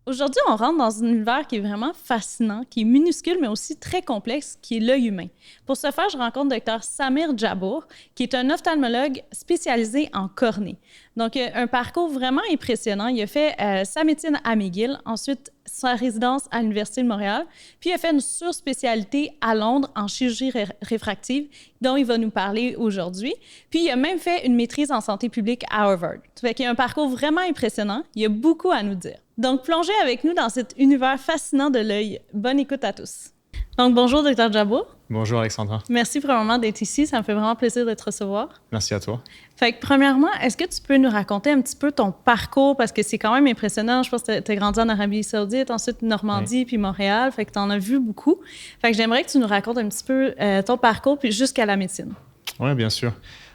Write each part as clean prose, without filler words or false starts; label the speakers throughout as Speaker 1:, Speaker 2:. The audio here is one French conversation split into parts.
Speaker 1: Aujourd'hui, on rentre dans un univers qui est vraiment fascinant, qui est minuscule, mais aussi très complexe, qui est l'œil humain. Pour ce faire, je rencontre Dr Samir Jabour, qui est un ophtalmologue spécialisé en cornée. Donc, un parcours vraiment impressionnant. Il a fait sa médecine à McGill, ensuite sa résidence à l'Université de Montréal, puis il a fait une surspécialité à Londres en chirurgie réfractive, dont il va nous parler aujourd'hui. Puis, il a même fait une maîtrise en santé publique à Harvard. Ça fait qu'il a un parcours vraiment impressionnant. Il a beaucoup à nous dire. Donc, plongez avec nous dans cet univers fascinant de l'œil. Bonne écoute à tous. Donc, bonjour, Dr Jabour.
Speaker 2: Bonjour, Alexandra.
Speaker 1: Merci vraiment d'être ici. Ça me fait vraiment plaisir de te recevoir.
Speaker 2: Merci à toi.
Speaker 1: Fait que, premièrement, est-ce que tu peux nous raconter un petit peu ton parcours? Parce que c'est quand même impressionnant. Je pense que tu as grandi en Arabie Saoudite, ensuite Normandie, puis Montréal. Fait que tu en as vu beaucoup. Fait que j'aimerais que tu nous racontes un petit peu ton parcours, puis jusqu'à la médecine.
Speaker 2: Oui, bien sûr.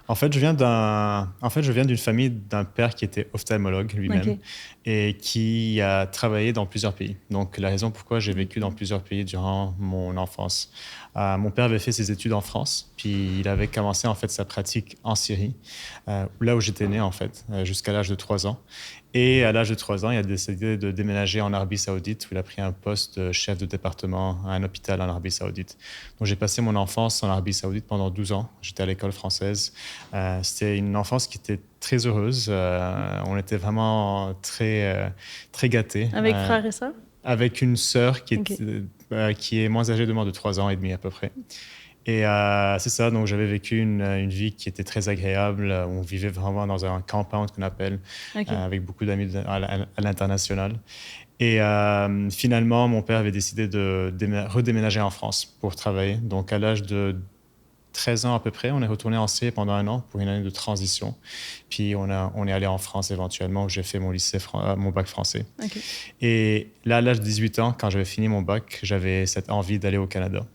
Speaker 2: En fait, je viens d'une famille d'un père qui était ophtalmologue lui-même et qui a travaillé dans plusieurs pays. Donc, la raison pourquoi j'ai vécu dans plusieurs pays durant mon enfance. Mon père avait fait ses études en France, puis il avait commencé en fait sa pratique en Syrie, là où j'étais né en fait, jusqu'à l'âge de 3 ans. Et à l'âge de 3 ans, il a décidé de déménager en Arabie Saoudite, où il a pris un poste de chef de département à un hôpital en Arabie Saoudite. Donc, j'ai passé mon enfance en Arabie Saoudite pendant 12 ans. J'étais à l'école française. C'était une enfance qui était très heureuse. On était vraiment très gâtés.
Speaker 1: Avec frères et sœurs?
Speaker 2: Avec une sœur qui est moins âgée de moi de 3 ans et demi à peu près. Et c'est ça, donc j'avais vécu une vie qui était très agréable. On vivait vraiment dans un compound qu'on appelle, avec beaucoup d'amis à l'international. Et finalement, mon père avait décidé de redéménager en France pour travailler. Donc à l'âge de 13 ans à peu près, on est retourné en Syrie pendant 1 an pour une année de transition. Puis on est allé en France éventuellement, où j'ai fait mon bac français. Et là, à l'âge de 18 ans, quand j'avais fini mon bac, j'avais cette envie d'aller au Canada.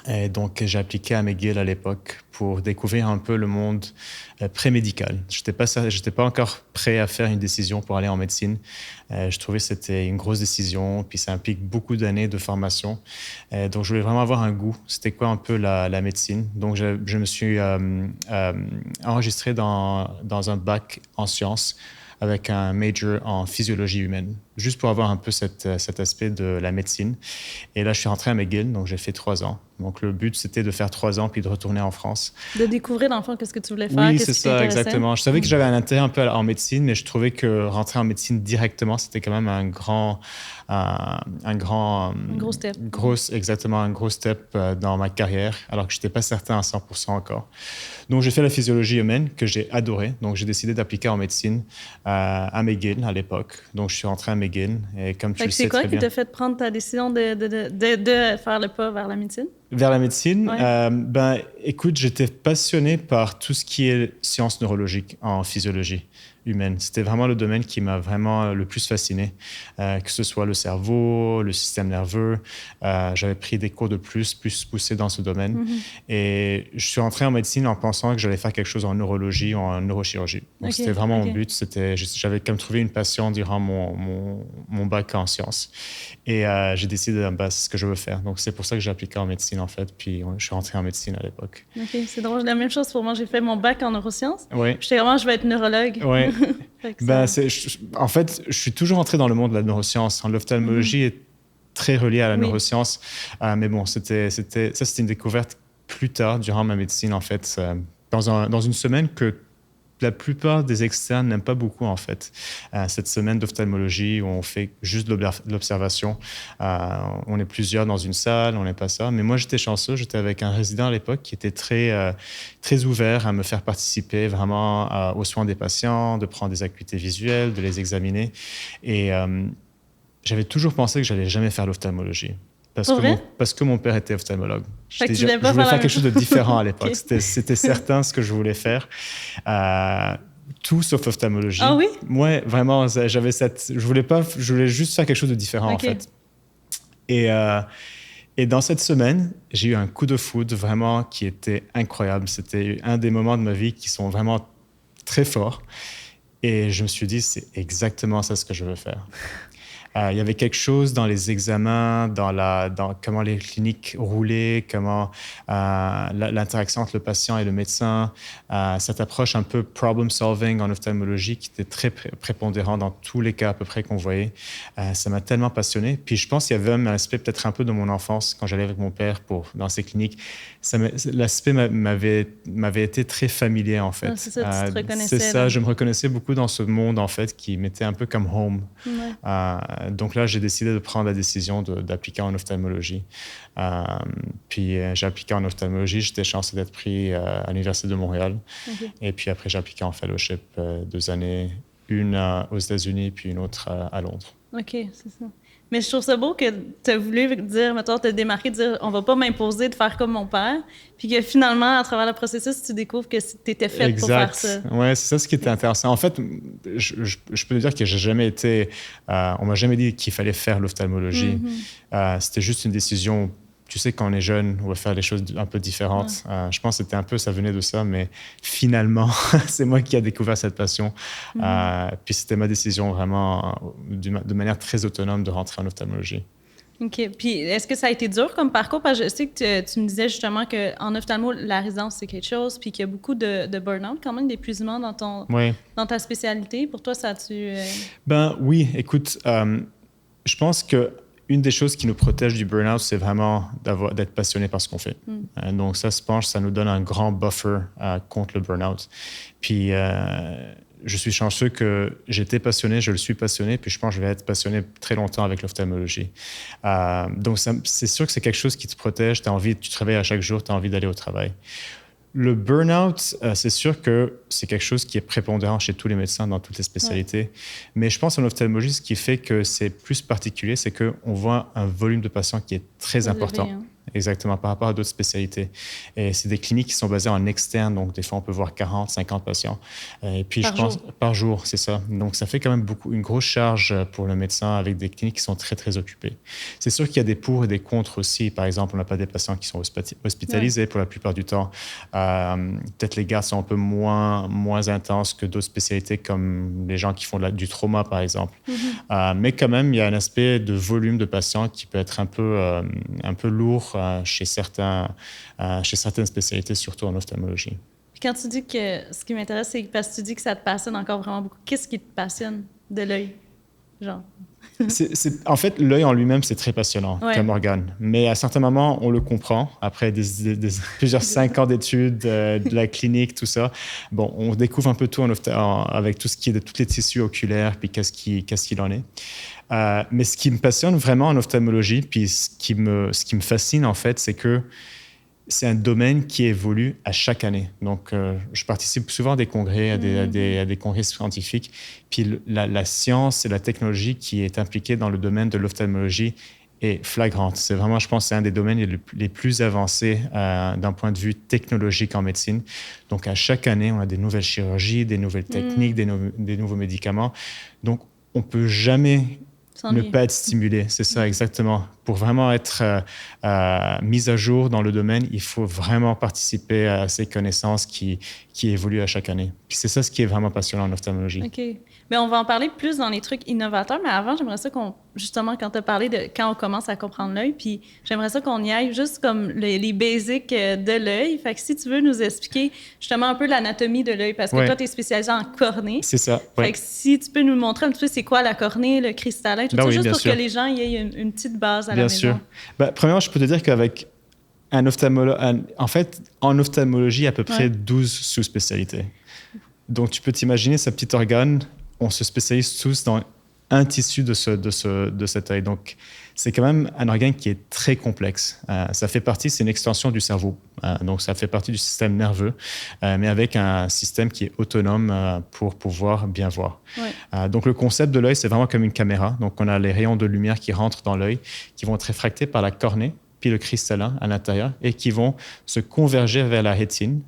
Speaker 2: Et donc, j'ai appliqué à McGill à l'époque pour découvrir un peu le monde pré-médical. Je n'étais pas encore prêt à faire une décision pour aller en médecine. Je trouvais que c'était une grosse décision, puis ça implique beaucoup d'années de formation. Donc, je voulais vraiment avoir un goût. C'était quoi un peu la médecine? Donc, je me suis enregistré dans un bac en sciences avec un major en physiologie humaine, juste pour avoir un peu cet aspect de la médecine. Et là, je suis rentré à McGill, donc j'ai fait 3 ans. Donc, le but, c'était de faire 3 ans puis de retourner en France.
Speaker 1: De découvrir, dans le fond, qu'est-ce que tu voulais faire,
Speaker 2: oui,
Speaker 1: qu'est-ce
Speaker 2: c'est
Speaker 1: qui
Speaker 2: ça,
Speaker 1: t'intéressait.
Speaker 2: exactement. Je savais que j'avais un intérêt un peu en médecine, mais je trouvais que rentrer en médecine directement, c'était quand même un gros step. Exactement, un gros step dans ma carrière, alors que je n'étais pas certain à 100% encore. Donc, j'ai fait la physiologie humaine, que j'ai adorée. Donc, j'ai décidé d'appliquer en médecine à McGill à l'époque. Donc, je suis rentré à McGill. Et comme tu le sais très bien...
Speaker 1: C'est quoi qui t'a fait prendre ta décision de faire le pas vers la médecine?
Speaker 2: Vers la médecine, écoute, j'étais passionné par tout ce qui est sciences neurologiques en physiologie humaine. C'était vraiment le domaine qui m'a vraiment le plus fasciné, que ce soit le cerveau, le système nerveux. J'avais pris des cours de plus poussés dans ce domaine. Et je suis rentré en médecine en pensant que j'allais faire quelque chose en neurologie ou en neurochirurgie. Donc, c'était vraiment mon but. J'avais comme trouvé une passion durant mon bac en sciences. Et j'ai décidé, c'est ce que je veux faire. Donc, c'est pour ça que j'ai appliqué en médecine, en fait. Puis, je suis rentré en médecine à l'époque.
Speaker 1: OK, c'est drôle. La même chose pour moi. J'ai fait mon bac en neurosciences.
Speaker 2: Oui.
Speaker 1: J'étais vraiment, je vais être neurologue.
Speaker 2: Oui. En fait, je suis toujours entré dans le monde de la neuroscience. L'ophtalmologie est très reliée à la neuroscience. Mais bon, c'était une découverte plus tard, durant ma médecine, en fait, dans une semaine que la plupart des externes n'aiment pas beaucoup, en fait. Cette semaine d'ophtalmologie où on fait juste de l'observation. On est plusieurs dans une salle, on n'est pas ça. Mais moi, j'étais chanceux. J'étais avec un résident à l'époque qui était très ouvert à me faire participer vraiment aux soins des patients, de prendre des acuités visuelles, de les examiner. Et j'avais toujours pensé que j'allais jamais faire l'ophtalmologie. Parce que mon père était ophtalmologue. Je voulais faire quelque chose de différent à l'époque. C'était certain ce que je voulais faire. Tout sauf ophtalmologie.
Speaker 1: Ah oui?
Speaker 2: Moi, vraiment, je voulais juste faire quelque chose de différent, en fait. Et dans cette semaine, j'ai eu un coup de foudre vraiment qui était incroyable. C'était un des moments de ma vie qui sont vraiment très forts. Et je me suis dit, c'est exactement ça ce que je veux faire. il y avait quelque chose dans les examens, dans comment les cliniques roulaient, comment l'interaction entre le patient et le médecin, cette approche un peu problem-solving en ophtalmologie qui était très prépondérant dans tous les cas à peu près qu'on voyait. Ça m'a tellement passionné. Puis je pense qu'il y avait même un aspect peut-être un peu de mon enfance quand j'allais avec mon père dans ces cliniques. L'aspect m'avait été très familier en fait.
Speaker 1: C'est ça, tu te reconnaissais.
Speaker 2: C'est ça, je me reconnaissais beaucoup dans ce monde en fait qui m'était un peu comme home.
Speaker 1: Ouais.
Speaker 2: Donc là, j'ai décidé de prendre la décision d'appliquer en ophtalmologie. Puis j'ai appliqué en ophtalmologie. J'étais chanceux d'être pris à l'Université de Montréal.
Speaker 1: Okay.
Speaker 2: Et puis après, j'ai appliqué en fellowship 2 années, une aux États-Unis puis une autre à Londres.
Speaker 1: OK, c'est ça. Mais je trouve ça beau que tu as voulu dire, mettons, te démarquer, dire on va pas m'imposer de faire comme mon père, puis que finalement, à travers le processus, tu découvres que tu étais faite pour faire ça.
Speaker 2: Oui, c'est ça ce qui était intéressant. En fait, je peux te dire que j'ai jamais été... on m'a jamais dit qu'il fallait faire l'ophtalmologie. C'était juste une décision. Tu sais, quand on est jeune, on va faire des choses un peu différentes. Je pense que c'était un peu, ça venait de ça, mais finalement, c'est moi qui ai découvert cette passion. Puis c'était ma décision vraiment, de manière très autonome, de rentrer en ophtalmologie.
Speaker 1: OK. Puis est-ce que ça a été dur comme parcours? Parce que je sais que tu me disais justement qu'en ophtalmo, la résidence, c'est quelque chose, puis qu'il y a beaucoup de burn-out, quand même, d'épuisement dans ta spécialité. Pour toi, ça a-tu...
Speaker 2: Ben oui, écoute, je pense que une des choses qui nous protège du burn-out, c'est vraiment d'être passionné par ce qu'on fait. Donc ça, je pense, ça nous donne un grand buffer contre le burn-out. Puis je suis chanceux que j'étais passionné, je le suis passionné, puis je pense que je vais être passionné très longtemps avec l'ophtalmologie. Donc c'est sûr que c'est quelque chose qui te protège. Tu travailles à chaque jour, tu as envie d'aller au travail. Le burn-out, c'est sûr que c'est quelque chose qui est prépondérant chez tous les médecins dans toutes les spécialités. Ouais. Mais je pense en ophtalmologie, ce qui fait que c'est plus particulier, c'est qu'on voit un volume de patients qui est très important. Exactement, par rapport à d'autres spécialités. Et c'est des cliniques qui sont basées en externe, donc des fois on peut voir 40, 50 patients. Et puis par jour, c'est ça. Donc ça fait quand même une grosse charge pour le médecin avec des cliniques qui sont très, très occupées. C'est sûr qu'il y a des pour et des contre aussi. Par exemple, on n'a pas des patients qui sont hospitalisés pour la plupart du temps. Peut-être les gardes sont un peu moins intenses que d'autres spécialités comme les gens qui font du trauma, par exemple. Mais quand même, il y a un aspect de volume de patients qui peut être un peu lourd chez certaines spécialités, surtout en ophtalmologie.
Speaker 1: Puis quand tu dis que ce qui m'intéresse, c'est parce que tu dis que ça te passionne encore vraiment beaucoup. Qu'est-ce qui te passionne de l'œil? Genre.
Speaker 2: En fait, l'œil en lui-même, c'est très passionnant comme organe. Mais à certains moments, on le comprend. Après plusieurs 5 ans d'études, de la clinique, tout ça, bon, on découvre un peu tout avec tout ce qui est de tous les tissus oculaires, puis qu'est-ce qu'il en est. Mais ce qui me passionne vraiment en ophtalmologie, puis ce qui me fascine en fait, c'est que c'est un domaine qui évolue à chaque année. Donc, je participe souvent à des congrès, à des congrès scientifiques. Puis la science et la technologie qui est impliquée dans le domaine de l'ophtalmologie est flagrante. C'est vraiment, je pense, c'est un des domaines les plus avancés d'un point de vue technologique en médecine. Donc, à chaque année, on a des nouvelles chirurgies, des nouvelles techniques, des nouveaux médicaments. Donc, on ne peut jamais ne pas être stimulé, c'est ça exactement. Pour vraiment être mis à jour dans le domaine, il faut vraiment participer à ces connaissances qui évoluent à chaque année. Puis c'est ça ce qui est vraiment passionnant en ophtalmologie.
Speaker 1: OK. Mais on va en parler plus dans les trucs innovateurs, mais avant, j'aimerais ça justement, quand tu as parlé de quand on commence à comprendre l'œil, puis j'aimerais ça qu'on y aille juste comme les basics de l'œil. Fait que si tu veux nous expliquer justement un peu l'anatomie de l'œil, parce que toi, tu es spécialisé en cornée.
Speaker 2: C'est ça,
Speaker 1: Fait que si tu peux nous montrer un petit peu c'est quoi la cornée, le cristallin, tout ça, juste pour que les gens aient une petite base à la maison. Bien sûr.
Speaker 2: Premièrement, je peux te dire qu'avec un ophtalmologue, en fait, en ophtalmologie, il y a à peu près 12 sous-spécialités. Donc, tu peux t'imaginer ce petit organe, on se spécialise tous dans un tissu de cet œil. Donc, c'est quand même un organe qui est très complexe. C'est une extension du cerveau. Donc, ça fait partie du système nerveux, mais avec un système qui est autonome pour pouvoir bien voir. Ouais. Donc, le concept de l'œil, c'est vraiment comme une caméra. Donc, on a les rayons de lumière qui rentrent dans l'œil, qui vont être réfractés par la cornée, puis le cristallin à l'intérieur, et qui vont se converger vers la rétine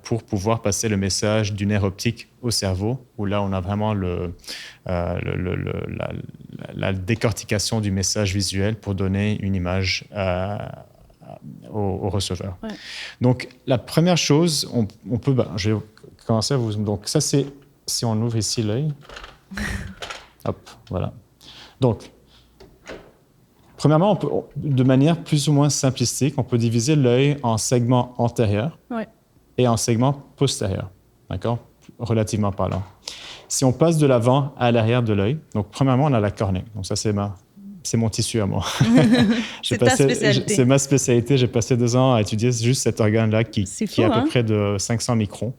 Speaker 2: pour pouvoir passer le message du nerf optique au cerveau, où là, on a vraiment la décortication du message visuel pour donner une image au receveur. Ouais. Donc, la première chose, on peut... je vais commencer à vous... Donc, ça, c'est... Si on ouvre ici l'œil... Hop, voilà. Donc, premièrement, de manière plus ou moins simplistique, on peut diviser l'œil en segments antérieurs et en segments postérieurs, d'accord? Relativement parlant. Si on passe de l'avant à l'arrière de l'œil, donc premièrement, on a la cornée. Donc ça, c'est mon tissu à moi.
Speaker 1: C'est ta spécialité.
Speaker 2: C'est ma spécialité. J'ai passé 2 ans à étudier juste cet organe-là qui est à peu près de 500 microns,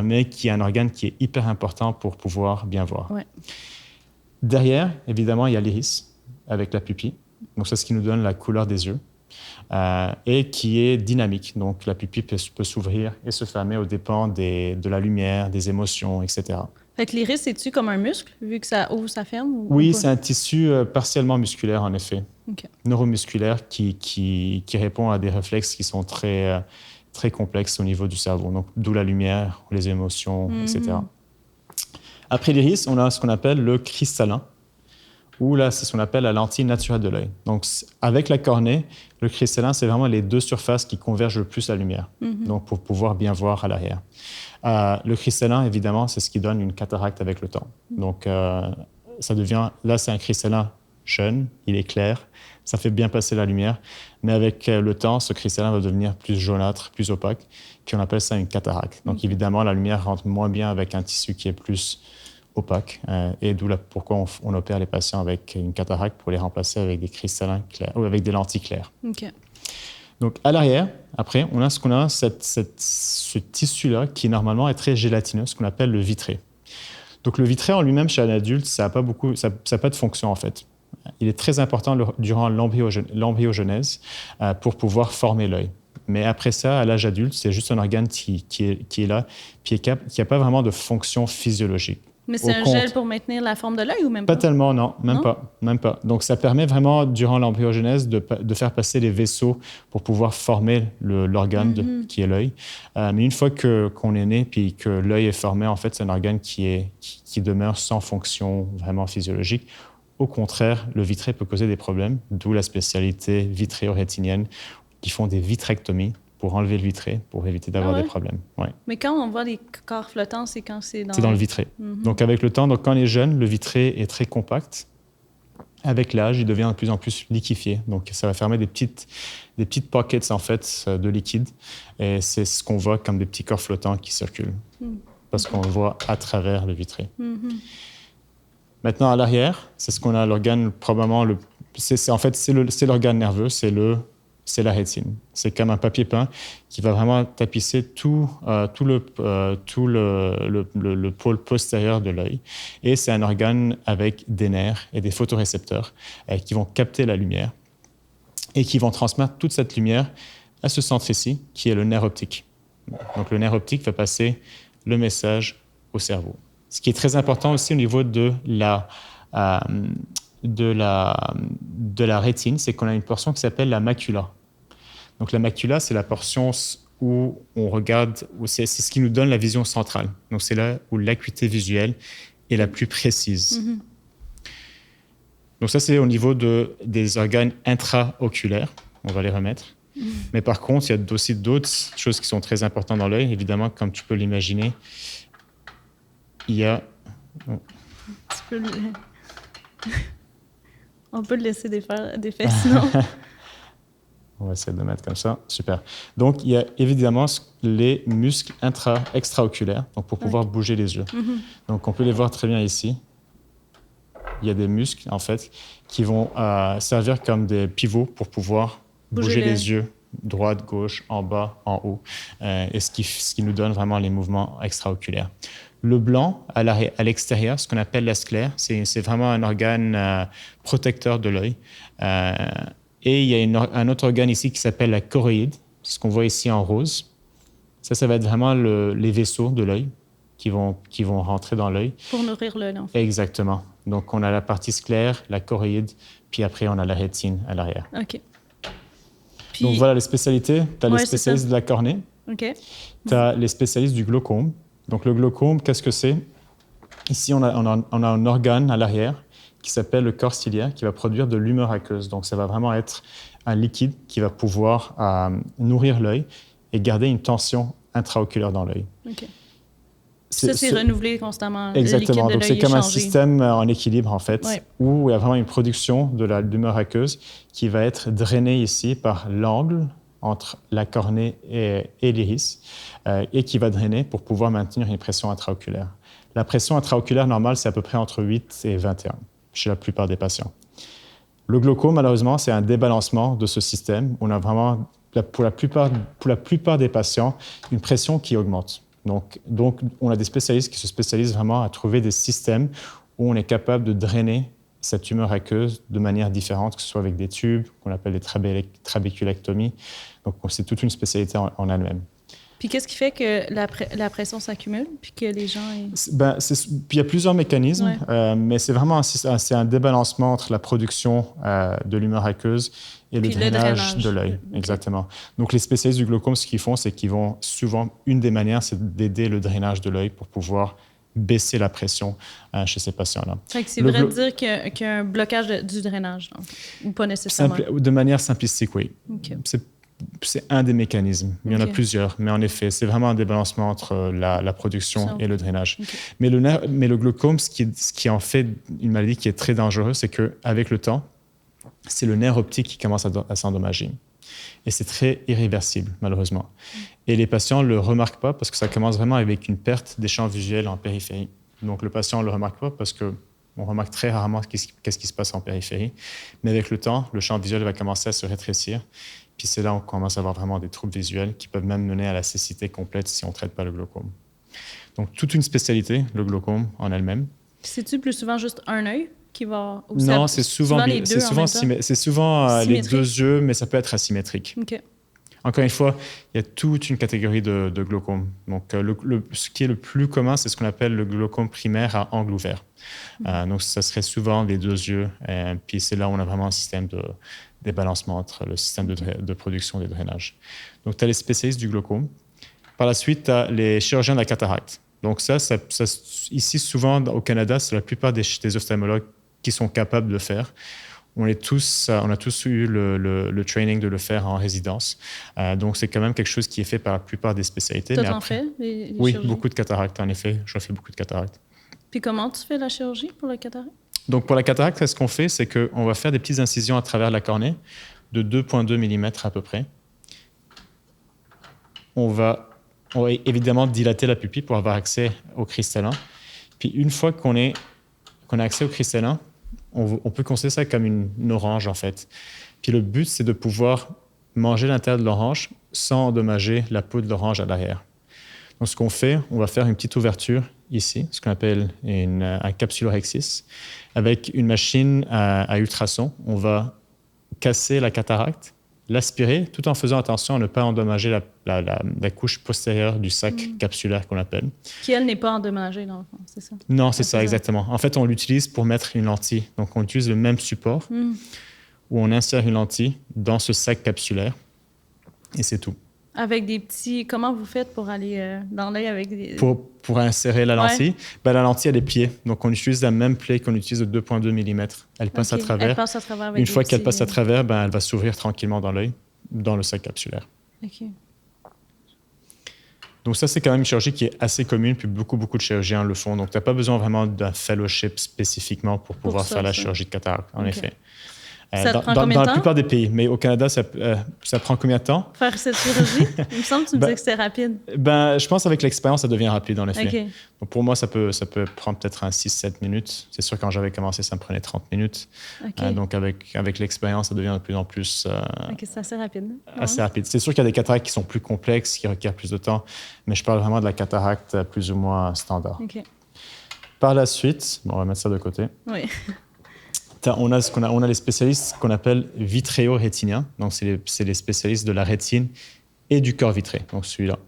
Speaker 2: mais qui est un organe qui est hyper important pour pouvoir bien voir. Ouais. Derrière, évidemment, il y a l'iris avec la pupille. Donc c'est ce qui nous donne la couleur des yeux et qui est dynamique. Donc la pupille peut s'ouvrir et se fermer aux dépens de la lumière, des émotions, etc.
Speaker 1: Fait que l'iris, c'est-tu comme un muscle, vu que ça ouvre, ça ferme?
Speaker 2: Oui, c'est un tissu partiellement musculaire, en effet. Okay. Neuromusculaire qui répond à des réflexes qui sont très, très complexes au niveau du cerveau. Donc, d'où la lumière, les émotions, etc. Après l'iris, on a ce qu'on appelle le cristallin, ou là, c'est ce qu'on appelle la lentille naturelle de l'œil. Donc, avec la cornée, le cristallin, c'est vraiment les 2 surfaces qui convergent le plus la lumière, donc pour pouvoir bien voir à l'arrière. Le cristallin, évidemment, c'est ce qui donne une cataracte avec le temps. Donc, ça devient... Là, c'est un cristallin jeune, il est clair, ça fait bien passer la lumière, mais avec le temps, ce cristallin va devenir plus jaunâtre, plus opaque, puis on appelle ça une cataracte. Donc, évidemment, la lumière rentre moins bien avec un tissu qui est plus opaque, et d'où pourquoi on opère les patients avec une cataracte pour les remplacer avec des cristallins clairs ou avec des lentilles claires. Okay. Donc, à l'arrière, après, on a ce tissu-là qui, normalement, est très gélatineux, ce qu'on appelle le vitré. Donc, le vitré en lui-même, chez un adulte, ça n'a pas de fonction, en fait. Il est très important durant l'embryogenèse pour pouvoir former l'œil. Mais après ça, à l'âge adulte, c'est juste un organe qui est là, puis qui n'a pas vraiment de fonction physiologique.
Speaker 1: Mais c'est un gel pour maintenir la forme de l'œil ou même pas?
Speaker 2: Pas tellement, non. Même pas. Donc, ça permet vraiment, durant l'embryogenèse, de faire passer les vaisseaux pour pouvoir former l'organe qui est l'œil. Mais une fois qu'on est né puis que l'œil est formé, en fait, c'est un organe qui demeure sans fonction vraiment physiologique. Au contraire, le vitré peut causer des problèmes, d'où la spécialité vitréo-rétinienne, qui font des vitrectomies pour enlever le vitré, pour éviter d'avoir des problèmes. Ouais.
Speaker 1: Mais quand on voit des corps flottants, c'est quand c'est dans...
Speaker 2: C'est dans le vitré. Donc, avec le temps, quand on est jeune, le vitré est très compact. Avec l'âge, il devient de plus en plus liquéfié. Donc, ça va fermer des petites pockets, en fait, de liquide. Et c'est ce qu'on voit comme des petits corps flottants qui circulent. Parce qu'on le voit à travers le vitré. Maintenant, à l'arrière, c'est ce qu'on a, l'organe probablement... c'est l'organe nerveux, c'est la rétine. C'est comme un papier peint qui va vraiment tapisser tout le pôle postérieur de l'œil. Et c'est un organe avec des nerfs et des photorécepteurs qui vont capter la lumière et qui vont transmettre toute cette lumière à ce centre ici, qui est le nerf optique. Donc, le nerf optique va passer le message au cerveau. Ce qui est très important aussi au niveau de la rétine, c'est qu'on a une portion qui s'appelle la macula. Donc la macula, c'est la portion où on regarde, c'est ce qui nous donne la vision centrale. Donc c'est là où l'acuité visuelle est la plus précise. Donc ça, c'est au niveau des organes intraoculaires. On va les remettre. Mais par contre, il y a aussi d'autres choses qui sont très importantes dans l'œil. Évidemment, comme tu peux l'imaginer, il y a...
Speaker 1: On peut le laisser défaire sinon.
Speaker 2: On va essayer de le mettre comme ça. Super. Donc, il y a évidemment les muscles extraoculaires, donc pour pouvoir bouger les yeux. Donc, on peut les voir très bien ici. Il y a des muscles, en fait, qui vont servir comme des pivots pour pouvoir bouger les yeux, droite, gauche, en bas, en haut, et ce qui nous donne vraiment les mouvements extraoculaires. Le blanc, à l'extérieur, ce qu'on appelle la sclère, c'est vraiment un organe protecteur de l'œil. Et il y a un autre organe ici qui s'appelle la choroïde, ce qu'on voit ici en rose. Ça va être vraiment les vaisseaux de l'œil qui vont rentrer dans l'œil.
Speaker 1: Pour nourrir l'œil, en fait.
Speaker 2: Exactement. Donc, on a la partie sclère, la choroïde, puis après, on a la rétine à l'arrière.
Speaker 1: OK.
Speaker 2: Donc, voilà les spécialités. Tu as les spécialistes de la cornée.
Speaker 1: OK.
Speaker 2: Tu as les spécialistes du glaucome. Donc, le glaucome, qu'est-ce que c'est? Ici, on a un organe à l'arrière qui s'appelle le corps ciliaire, qui va produire de l'humeur aqueuse. Donc, ça va vraiment être un liquide qui va pouvoir nourrir l'œil et garder une tension intraoculaire dans l'œil.
Speaker 1: Okay. Ça, c'est renouvelé constamment.
Speaker 2: Exactement. Donc, c'est comme un
Speaker 1: changé.
Speaker 2: système en équilibre, en fait, où il y a vraiment une production de l'humeur aqueuse qui va être drainée ici par l'angle entre la cornée et l'iris et qui va drainer pour pouvoir maintenir une pression intraoculaire. La pression intraoculaire normale, c'est à peu près entre 8 et 21 chez la plupart des patients. Le glaucome, malheureusement, c'est un débalancement de ce système. On a vraiment, pour la plupart des patients, une pression qui augmente. Donc, on a des spécialistes qui se spécialisent vraiment à trouver des systèmes où on est capable de drainer cette humeur aqueuse de manière différente, que ce soit avec des tubes, qu'on appelle des trabéculectomies. Donc, c'est toute une spécialité en elle-même.
Speaker 1: Puis qu'est-ce qui fait que la pression s'accumule, puis que les gens...
Speaker 2: Puis il y a plusieurs mécanismes, mais c'est vraiment un débalancement entre la production de l'humeur aqueuse et le drainage de l'œil. Okay. Exactement. Donc, les spécialistes du glaucome, ce qu'ils font, c'est qu'ils vont souvent... Une des manières, c'est d'aider le drainage de l'œil pour pouvoir baisser la pression chez ces patients-là.
Speaker 1: C'est vrai de dire qu'il y a un blocage du drainage, donc, ou pas nécessairement?
Speaker 2: De manière simplistique, oui.
Speaker 1: Okay.
Speaker 2: C'est un des mécanismes. Il y en a plusieurs, mais en effet, c'est vraiment un débalancement entre la production et le drainage. Okay. Mais le glaucome, ce qui en fait une maladie qui est très dangereuse, c'est qu'avec le temps, c'est le nerf optique qui commence à s'endommager. Et c'est très irréversible, malheureusement. Et les patients ne le remarquent pas parce que ça commence vraiment avec une perte des champs visuels en périphérie. Donc, le patient ne le remarque pas parce qu'on remarque très rarement qu'est-ce qui se passe en périphérie. Mais avec le temps, le champ visuel va commencer à se rétrécir. Puis c'est là qu'on commence à avoir vraiment des troubles visuels qui peuvent même mener à la cécité complète si on ne traite pas le glaucome. Donc, toute une spécialité, le glaucome en elle-même.
Speaker 1: C'est-tu plus souvent juste un œil qui va...
Speaker 2: Non, c'est souvent les deux c'est souvent les deux yeux, mais ça peut être asymétrique.
Speaker 1: Okay.
Speaker 2: Encore une fois, il y a toute une catégorie de glaucome. Donc, ce qui est le plus commun, c'est ce qu'on appelle le glaucome primaire à angle ouvert. Donc, ça serait souvent les deux yeux. Puis c'est là où on a vraiment un système de débalancement entre le système de production et de drainage. Donc, tu as les spécialistes du glaucome. Par la suite, tu as les chirurgiens de la cataracte. Donc, ça ici, souvent, au Canada, c'est la plupart des ophtalmologues qui sont capables de le faire. On a tous eu le training de le faire en résidence. Donc, c'est quand même quelque chose qui est fait par la plupart des spécialités.
Speaker 1: Toi, t'en fais, les
Speaker 2: oui,
Speaker 1: chirurgies?
Speaker 2: Beaucoup de cataractes, en effet. Je fais beaucoup de cataractes.
Speaker 1: Puis comment tu fais la chirurgie pour la cataracte?
Speaker 2: Donc, pour la cataracte, ce qu'on fait, c'est qu'on va faire des petites incisions à travers la cornée de 2,2 mm à peu près. On va évidemment dilater la pupille pour avoir accès au cristallin. Puis, une fois qu'on a accès au cristallin, on peut considérer ça comme une orange, en fait. Puis le but, c'est de pouvoir manger l'intérieur de l'orange sans endommager la peau de l'orange à l'arrière. Donc, ce qu'on fait, on va faire une petite ouverture ici, ce qu'on appelle un capsulorhexis, avec une machine à ultrasons. On va casser la cataracte, l'aspirer, tout en faisant attention à ne pas endommager la couche postérieure du sac capsulaire qu'on appelle.
Speaker 1: Qui, elle, n'est pas endommagée, dans le fond, c'est ça?
Speaker 2: Non, c'est ça, exactement. En fait, on l'utilise pour mettre une lentille. Donc, on utilise le même support où on insère une lentille dans ce sac capsulaire et c'est tout.
Speaker 1: Avec des petits... Comment vous faites pour aller dans l'œil avec des...
Speaker 2: Pour insérer la lentille, la lentille a des pieds. Donc, on utilise la même plaie qu'on utilise de 2,2 mm. Elle passe à travers.
Speaker 1: Elle passe à travers avec
Speaker 2: une fois qu'elle passe à travers, elle va s'ouvrir tranquillement dans l'œil, dans le sac capsulaire.
Speaker 1: OK.
Speaker 2: Donc, ça, c'est quand même une chirurgie qui est assez commune, puis beaucoup de chirurgiens le font. Donc, tu n'as pas besoin vraiment d'un fellowship spécifiquement pour pouvoir faire la chirurgie de cataracte, en effet.
Speaker 1: Ça te prend combien de temps?
Speaker 2: Dans la plupart des pays. Mais au Canada, ça prend combien de temps?
Speaker 1: Faire cette chirurgie? Il me semble que tu me disais que c'était rapide.
Speaker 2: Je pense qu'avec l'expérience, ça devient rapide, en effet.
Speaker 1: Okay.
Speaker 2: Donc pour moi, ça peut prendre peut-être 6-7 minutes. C'est sûr, quand j'avais commencé, ça me prenait 30 minutes. Okay. Donc avec l'expérience, ça devient de plus en plus...
Speaker 1: c'est assez rapide.
Speaker 2: Assez rapide. C'est sûr qu'il y a des cataractes qui sont plus complexes, qui requièrent plus de temps. Mais je parle vraiment de la cataracte plus ou moins standard.
Speaker 1: Okay.
Speaker 2: Par la suite, on va mettre ça de côté.
Speaker 1: Oui.
Speaker 2: On a les spécialistes qu'on appelle vitréo-rétiniens. Donc, c'est les spécialistes de la rétine et du corps vitré, donc celui-là.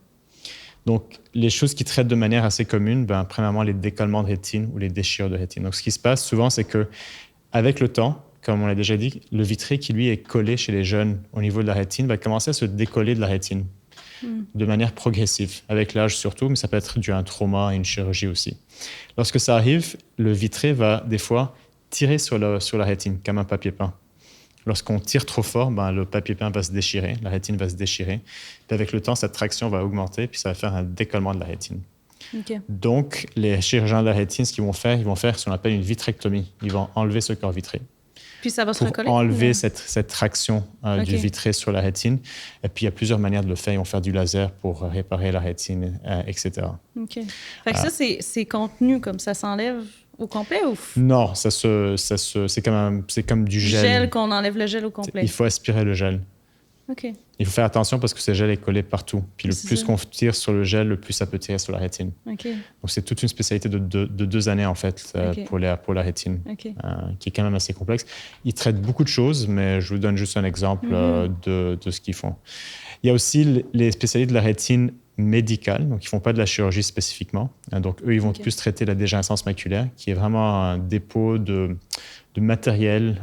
Speaker 2: Donc, les choses qui traitent de manière assez commune, premièrement, les décollements de rétine ou les déchirures de rétine. Donc, ce qui se passe souvent, c'est qu'avec le temps, comme on l'a déjà dit, le vitré qui, lui, est collé chez les jeunes au niveau de la rétine va commencer à se décoller de la rétine de manière progressive, avec l'âge surtout, mais ça peut être dû à un trauma et une chirurgie aussi. Lorsque ça arrive, le vitré va, des fois, tirer sur la rétine, comme un papier peint. Lorsqu'on tire trop fort, le papier peint va se déchirer, la rétine va se déchirer. Puis avec le temps, cette traction va augmenter, puis ça va faire un décollement de la rétine.
Speaker 1: OK.
Speaker 2: Donc, les chirurgiens de la rétine, ce qu'ils vont faire, ils vont faire ce qu'on appelle une vitrectomie. Ils vont enlever ce corps vitré
Speaker 1: Puis ça va se
Speaker 2: pour
Speaker 1: recoller?
Speaker 2: enlever cette traction du
Speaker 1: OK.
Speaker 2: vitré sur la rétine. Et puis, il y a plusieurs manières de le faire. Ils vont faire du laser pour réparer la rétine, etc.
Speaker 1: OK. Fait que ça, c'est contenu comme ça s'enlève au complet ou
Speaker 2: Non, c'est comme du gel.
Speaker 1: qu'on enlève le gel au complet?
Speaker 2: Il faut aspirer le gel.
Speaker 1: OK.
Speaker 2: Il faut faire attention parce que ce gel est collé partout. Puis le
Speaker 1: C'est
Speaker 2: plus
Speaker 1: ça.
Speaker 2: qu'on tire sur le gel, le plus ça peut tirer sur la rétine.
Speaker 1: OK.
Speaker 2: Donc, c'est toute une spécialité de 2 années, en fait,
Speaker 1: OK.
Speaker 2: pour la rétine,
Speaker 1: OK.
Speaker 2: qui est quand même assez complexe. Ils traitent beaucoup de choses, mais je vous donne juste un exemple de ce qu'ils font. Il y a aussi les spécialistes de la rétine médicale, donc ils ne font pas de la chirurgie spécifiquement. Donc, eux, ils vont plus traiter la dégénérescence maculaire, qui est vraiment un dépôt de matériel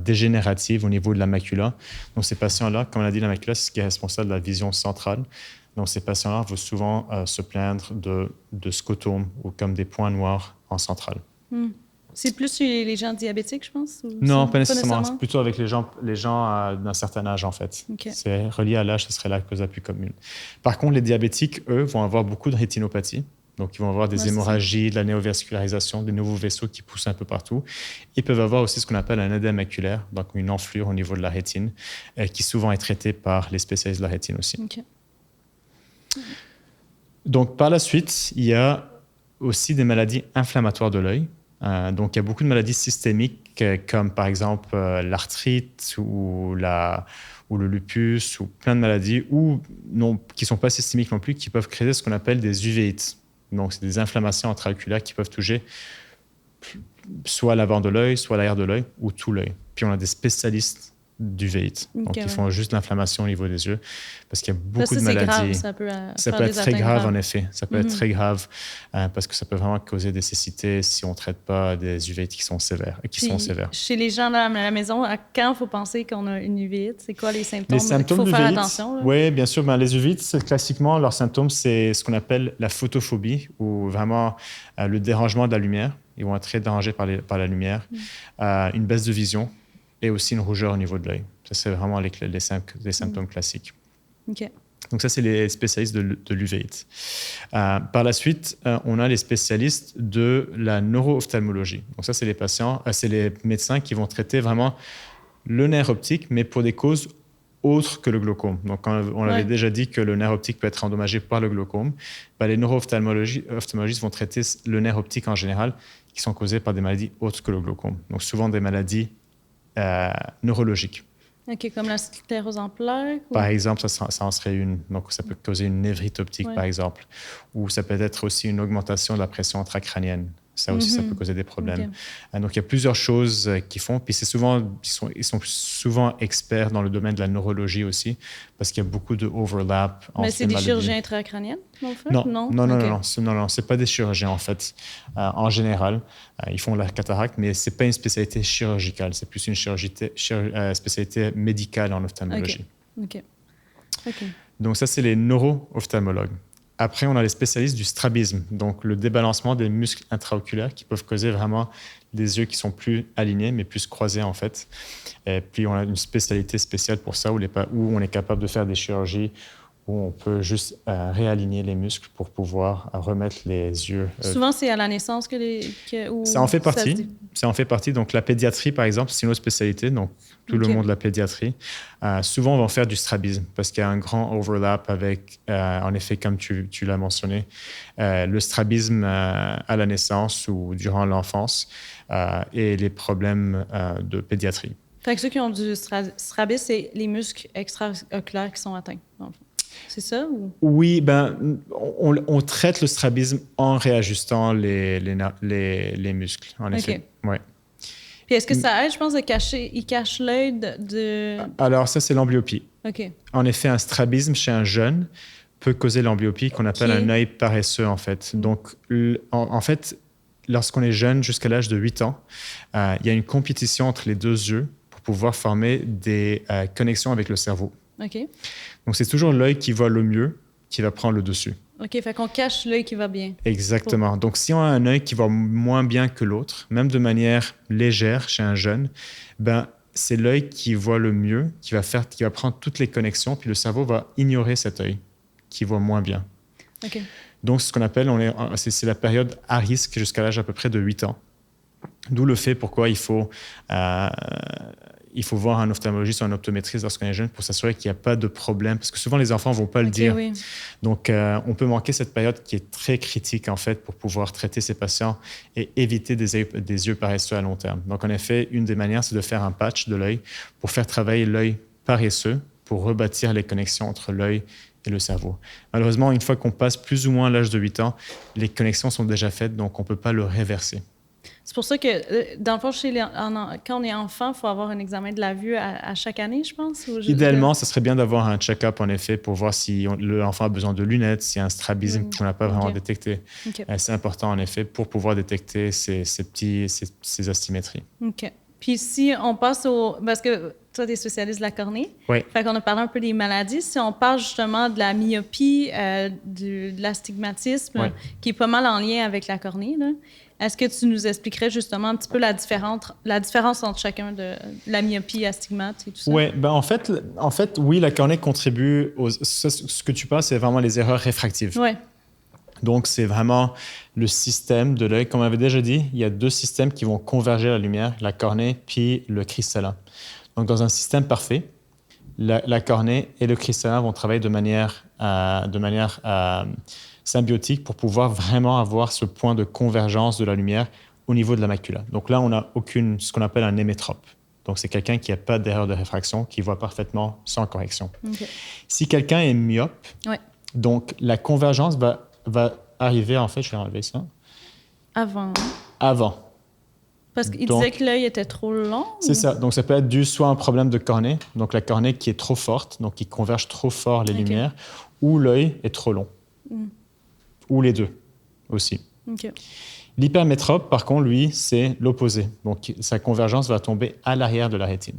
Speaker 2: dégénératif au niveau de la macula. Donc, ces patients-là, comme on a dit, la macula, c'est ce qui est responsable de la vision centrale. Donc, ces patients-là vont souvent se plaindre de scotomes ou comme des points noirs en centrale.
Speaker 1: C'est plus chez les gens diabétiques, je pense? Ou
Speaker 2: Non, pas nécessairement. C'est plutôt avec les gens d'un certain âge, en fait.
Speaker 1: Okay.
Speaker 2: C'est relié à l'âge, ce serait la cause la plus commune. Par contre, les diabétiques, eux, vont avoir beaucoup de rétinopathie. Donc, ils vont avoir des hémorragies, de la néovascularisation, des nouveaux vaisseaux qui poussent un peu partout. Ils peuvent avoir aussi ce qu'on appelle un œdème maculaire, donc une enflure au niveau de la rétine, qui souvent est traitée par les spécialistes de la rétine aussi.
Speaker 1: Okay.
Speaker 2: Donc, par la suite, il y a aussi des maladies inflammatoires de l'œil. Donc, il y a beaucoup de maladies systémiques, comme par exemple l'arthrite ou le lupus, ou plein de maladies qui ne sont pas systémiques non plus, qui peuvent créer ce qu'on appelle des uvéites. Donc, c'est des inflammations intraoculaires qui peuvent toucher soit l'avant de l'œil, soit l'arrière de l'œil, ou tout l'œil. Puis, on a des spécialistes d'uvéites. Donc, ils font juste l'inflammation au niveau des yeux, parce qu'il y a beaucoup de maladies.
Speaker 1: Grave, ça peut
Speaker 2: être très grave, en effet. Ça peut être très grave, parce que ça peut vraiment causer des cécités si on ne traite pas des uvéites qui sont sévères.
Speaker 1: Chez les gens à la maison, à quand il faut penser qu'on a une uvéite? C'est quoi les symptômes?
Speaker 2: Les symptômes
Speaker 1: il faut faire attention.
Speaker 2: Oui, bien sûr. Les uvéites, classiquement, leurs symptômes, c'est ce qu'on appelle la photophobie, ou vraiment le dérangement de la lumière. Ils vont être très dérangés par la lumière. Une baisse de vision, et aussi une rougeur au niveau de l'œil. Ça, c'est vraiment les symptômes classiques.
Speaker 1: OK.
Speaker 2: Donc, ça, c'est les spécialistes de l'uvéite. Par la suite, on a les spécialistes de la neuro-ophtalmologie. Donc, ça, c'est les médecins qui vont traiter vraiment le nerf optique, mais pour des causes autres que le glaucome. Donc, on avait déjà dit que le nerf optique peut être endommagé par le glaucome. Les neuro-ophtalmologistes vont traiter le nerf optique en général, qui sont causés par des maladies autres que le glaucome. Donc, souvent des maladies neurologiques.
Speaker 1: OK, comme la sclérose en plaques?
Speaker 2: Par exemple, ça en serait une. Donc, ça peut causer une névrite optique, par exemple. Ou ça peut être aussi une augmentation de la pression intracrânienne. Ça aussi, ça peut causer des problèmes. Okay. Donc, il y a plusieurs choses qu'ils font. Puis, ils sont souvent experts dans le domaine de la neurologie aussi, parce qu'il y a beaucoup de overlap entre les maladies.
Speaker 1: Mais c'est des chirurgiens intracrâniennes, en fait?
Speaker 2: Non, c'est pas des chirurgiens, en fait. En général, ils font la cataracte, mais c'est pas une spécialité chirurgicale. C'est plus une spécialité médicale en ophtalmologie.
Speaker 1: OK.
Speaker 2: Donc, ça, c'est les neuro-ophtalmologues. Après, on a les spécialistes du strabisme, donc le débalancement des muscles intraoculaires qui peuvent causer vraiment des yeux qui sont plus alignés, mais plus croisés en fait. Et puis, on a une spécialité spéciale pour ça, où on est capable de faire des chirurgies où on peut juste réaligner les muscles pour pouvoir remettre les yeux.
Speaker 1: Souvent, c'est à la naissance
Speaker 2: ça en fait partie. Ça en fait partie. Donc, la pédiatrie, par exemple, c'est une autre spécialité. Donc, tout le monde de la pédiatrie. Souvent, on va en faire du strabisme parce qu'il y a un grand overlap avec, en effet, comme tu l'as mentionné, le strabisme à la naissance ou durant l'enfance et les problèmes de pédiatrie.
Speaker 1: Fait que ceux qui ont du strabisme, c'est les muscles extraoculaires qui sont atteints, dans le fond. C'est ça? Ou?
Speaker 2: Oui, on traite le strabisme en réajustant les muscles, en effet. Ouais.
Speaker 1: Puis est-ce que ça aide, je pense, il cache l'œil de...
Speaker 2: Alors, ça, c'est l'amblyopie.
Speaker 1: OK.
Speaker 2: En effet, un strabisme chez un jeune peut causer l'amblyopie, qu'on appelle un œil paresseux, en fait. Donc, en fait, lorsqu'on est jeune, jusqu'à l'âge de 8 ans, il y a une compétition entre les deux yeux pour pouvoir former des connexions avec le cerveau.
Speaker 1: OK.
Speaker 2: Donc, c'est toujours l'œil qui voit le mieux qui va prendre le dessus.
Speaker 1: OK, fait qu'on cache l'œil qui va bien.
Speaker 2: Exactement. Donc, si on a un œil qui va moins bien que l'autre, même de manière légère chez un jeune, c'est l'œil qui voit le mieux, qui va prendre toutes les connexions, puis le cerveau va ignorer cet œil qui voit moins bien.
Speaker 1: OK.
Speaker 2: Donc, ce qu'on appelle, c'est la période à risque jusqu'à l'âge à peu près de 8 ans. D'où le fait pourquoi il faut voir un ophtalmologiste ou un optométriste lorsqu'on est jeune pour s'assurer qu'il n'y a pas de problème. Parce que souvent, les enfants ne vont pas le dire.
Speaker 1: Oui.
Speaker 2: Donc, on peut manquer cette période qui est très critique, en fait, pour pouvoir traiter ces patients et éviter des yeux paresseux à long terme. Donc, en effet, une des manières, c'est de faire un patch de l'œil pour faire travailler l'œil paresseux pour rebâtir les connexions entre l'œil et le cerveau. Malheureusement, une fois qu'on passe plus ou moins l'âge de 8 ans, les connexions sont déjà faites, donc on ne peut pas le réverser.
Speaker 1: C'est pour ça que, dans le fond, quand on est enfant, il faut avoir un examen de la vue à chaque année, je pense?
Speaker 2: Idéalement, ce serait bien d'avoir un check-up, en effet, pour voir si l'enfant a besoin de lunettes, s'il y a un strabisme qu'on n'a pas vraiment détecté. C'est important, en effet, pour pouvoir détecter ces asymétries.
Speaker 1: OK. Puis si on passe parce que toi, tu es spécialiste de la cornée.
Speaker 2: Oui.
Speaker 1: Fait qu'on a parlé un peu des maladies. Si on parle justement de la myopie, de l'astigmatisme, qui est pas mal en lien avec la cornée, là, est-ce que tu nous expliquerais justement un petit peu la différence entre chacun de la myopie, astigmate et tout ça?
Speaker 2: Oui, en fait, oui, la cornée contribue ce que tu parles, c'est vraiment les erreurs réfractives.
Speaker 1: Oui.
Speaker 2: Donc, c'est vraiment le système de l'œil. Comme on avait déjà dit, il y a 2 systèmes qui vont converger la lumière, la cornée puis le cristallin. Donc, dans un système parfait, la cornée et le cristallin vont travailler de manière symbiotique pour pouvoir vraiment avoir ce point de convergence de la lumière au niveau de la macula. Donc là, on n'a ce qu'on appelle un hémétrope. Donc, c'est quelqu'un qui n'a pas d'erreur de réfraction, qui voit parfaitement sans correction. Okay. Si quelqu'un est myope, donc la convergence va arriver, en fait, je vais enlever ça. Avant.
Speaker 1: Parce qu'il disait que l'œil était trop long?
Speaker 2: C'est ça. Donc, ça peut être dû soit à un problème de cornée, donc la cornée qui est trop forte, donc qui converge trop fort les lumières, ou l'œil est trop long. Ou les 2 aussi. L'hypermétrope, par contre, lui, c'est l'opposé. Donc, sa convergence va tomber à l'arrière de la rétine.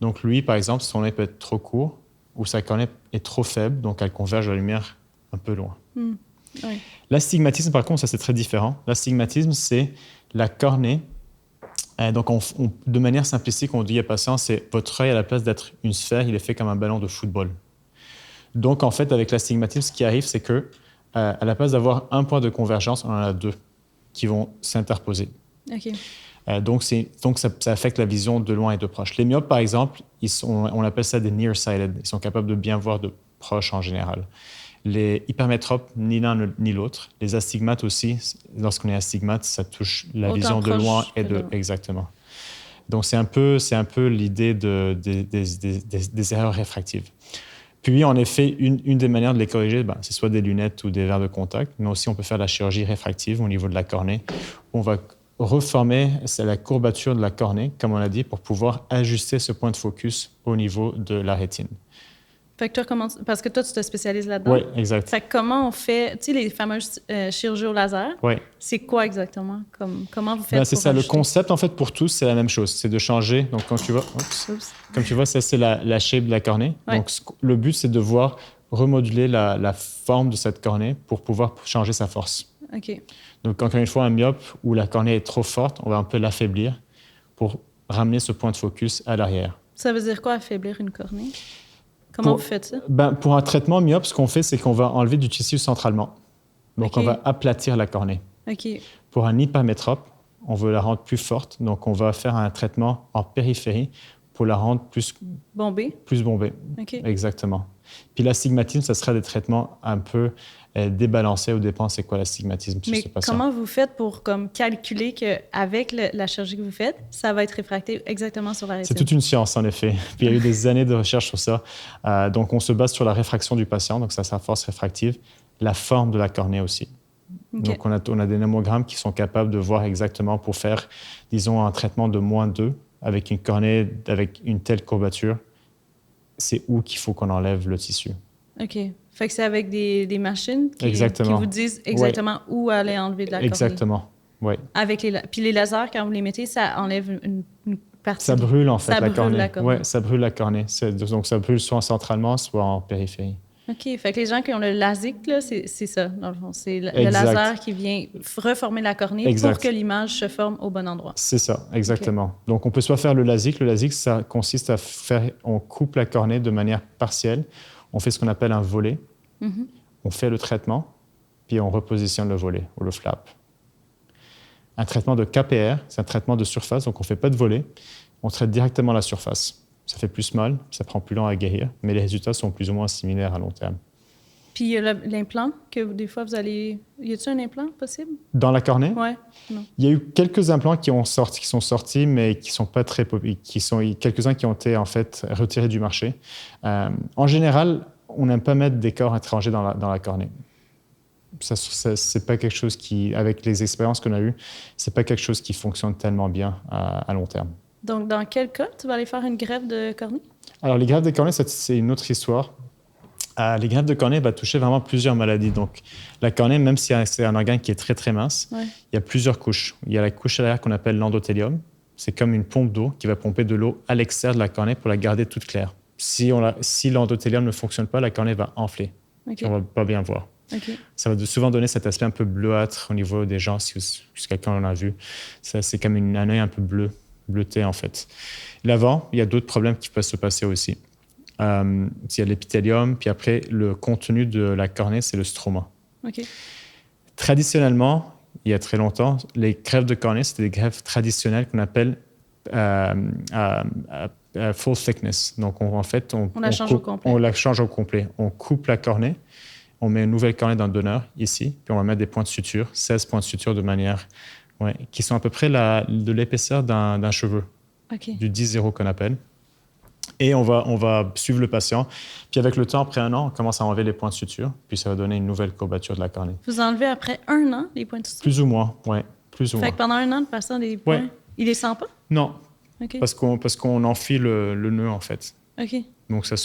Speaker 2: Donc, lui, par exemple, son œil peut être trop court ou sa cornée est trop faible, donc elle converge la lumière un peu loin. L'astigmatisme, par contre, ça, c'est très différent. L'astigmatisme, c'est la cornée. Donc, de manière simplistique, on dit à patient, c'est votre œil, à la place d'être une sphère, il est fait comme un ballon de football. Donc, en fait, avec l'astigmatisme, ce qui arrive, c'est que à la place d'avoir un point de convergence, on en a 2 qui vont s'interposer. Donc, ça affecte la vision de loin et de proche. Les myopes, par exemple, on appelle ça des nearsighted. Ils sont capables de bien voir de proche en général. Les hypermétropes, ni l'un ni l'autre. Les astigmates aussi, lorsqu'on est astigmate, ça touche la vision de loin et de... Exactement. Donc, c'est un peu l'idée des erreurs réfractives. Puis, en effet, une des manières de les corriger, c'est soit des lunettes ou des verres de contact, mais aussi on peut faire la chirurgie réfractive au niveau de la cornée. On va reformer la courbature de la cornée, comme on l'a dit, pour pouvoir ajuster ce point de focus au niveau de la rétine.
Speaker 1: Fait que toi, parce que toi, tu te spécialises là-dedans.
Speaker 2: Oui, exact.
Speaker 1: Fait que comment on fait, tu sais, les fameuses chirurgies au laser, c'est quoi exactement? Comment vous faites
Speaker 2: c'est ça, ajuster? Le concept, en fait, pour tous, c'est la même chose. C'est de changer. Donc, comme tu vois, ça, c'est la shape de la cornée. Donc, le but, c'est de voir remoduler la forme de cette cornée pour pouvoir changer sa force. Donc, encore une fois, un myope où la cornée est trop forte, on va un peu l'affaiblir pour ramener ce point de focus à l'arrière.
Speaker 1: Ça veut dire quoi, affaiblir une cornée? Comment vous faites ça?
Speaker 2: Pour un traitement myope, ce qu'on fait, c'est qu'on va enlever du tissu centralement. Donc, on va aplatir la cornée. Pour un hypermétrope, on veut la rendre plus forte. Donc, on va faire un traitement en périphérie pour la rendre plus bombée. Exactement. Puis l'astigmatisme, ça serait des traitements un peu débalancés. Au dépend, c'est quoi l'astigmatisme chez ce patient.
Speaker 1: Comment vous faites pour calculer qu'avec la chirurgie que vous faites, ça va être réfracté exactement sur la rétine?
Speaker 2: C'est toute une science, en effet. Puis il y a eu des années de recherche sur ça. Donc, on se base sur la réfraction du patient, donc ça, sa force réfractive, la forme de la cornée aussi. Donc, on a des nomogrammes qui sont capables de voir exactement pour faire, disons, un traitement de -2 avec une cornée avec une telle courbature, c'est où qu'il faut qu'on enlève le tissu.
Speaker 1: OK. Fait que c'est avec des machines qui vous disent exactement où aller enlever de la cornée.
Speaker 2: Exactement, oui.
Speaker 1: Puis les lasers, quand vous les mettez, ça enlève une partie.
Speaker 2: Ça brûle, en fait,
Speaker 1: la cornée.
Speaker 2: Oui, ça brûle la cornée. Donc, ça brûle soit centralement, soit en périphérie.
Speaker 1: OK. Fait que les gens qui ont le LASIK, là, c'est ça, dans le fond. C'est le laser qui vient reformer la cornée pour que l'image se forme au bon endroit.
Speaker 2: C'est ça, exactement. Donc, on peut soit faire le LASIK. Le LASIK, ça consiste à on coupe la cornée de manière partielle. On fait ce qu'on appelle un volet. On fait le traitement. puis on repositionne le volet ou le flap. Un traitement de KPR, c'est un traitement de surface, donc on ne fait pas de volet, on traite directement la surface. Ça fait plus mal, ça prend plus longtemps à guérir, mais les résultats sont plus ou moins similaires à long terme.
Speaker 1: Puis il y a l'implant, que des fois vous allez... Y a-t-il un implant possible?
Speaker 2: Dans la cornée,
Speaker 1: Ouais, non.
Speaker 2: il y a eu quelques implants qui sont sortis, mais qui sont pas très quelques-uns qui ont été en fait retirés du marché. En général, on n'aime pas mettre des corps étrangers dans la cornée. Ça, c'est pas quelque chose qui, avec les expériences qu'on a eues, c'est pas quelque chose qui fonctionne tellement bien à long terme.
Speaker 1: Donc, dans quel cas tu vas aller faire une greffe de cornée? Alors,
Speaker 2: les greffes de cornée, c'est une autre histoire. Les greffes de cornée vont toucher vraiment plusieurs maladies. Donc, la cornée, même si c'est un organe qui est très, très mince, il y a plusieurs couches. Il y a la couche à l'arrière qu'on appelle l'endothélium. C'est comme une pompe d'eau qui va pomper de l'eau à l'extérieur de la cornée pour la garder toute claire. Si l'endothélium ne fonctionne pas, la cornée va enfler. Okay. On ne va pas bien voir.
Speaker 1: Okay.
Speaker 2: Ça va souvent donner cet aspect un peu bleuâtre au niveau des gens, si quelqu'un en a vu. C'est comme un œil un peu bleuté, en fait. L'avant, il y a d'autres problèmes qui peuvent se passer aussi. Il y a l'épithélium, puis après, le contenu de la cornée, c'est le stroma.
Speaker 1: Okay.
Speaker 2: Traditionnellement, il y a très longtemps, les greffes de cornée, c'était des greffes traditionnelles qu'on appelle full thickness. Donc, on la change au complet. On coupe la cornée, on met une nouvelle cornée dans le donneur, ici, puis on va mettre des points de suture, 16 points de suture de manière... qui sont à peu près de l'épaisseur d'un cheveu, du 10-0 qu'on appelle. Et on va suivre le patient. Puis avec le temps, après 1 an, on commence à enlever les points de suture, puis ça va donner une nouvelle courbature de la cornée.
Speaker 1: Vous enlevez après 1 an les points de suture?
Speaker 2: Plus ou moins, oui. Fait
Speaker 1: que pendant 1 an, le patient a des points, il les sent pas?
Speaker 2: Non, parce qu'on enfile le nœud, en fait.
Speaker 1: OK.
Speaker 2: Donc ça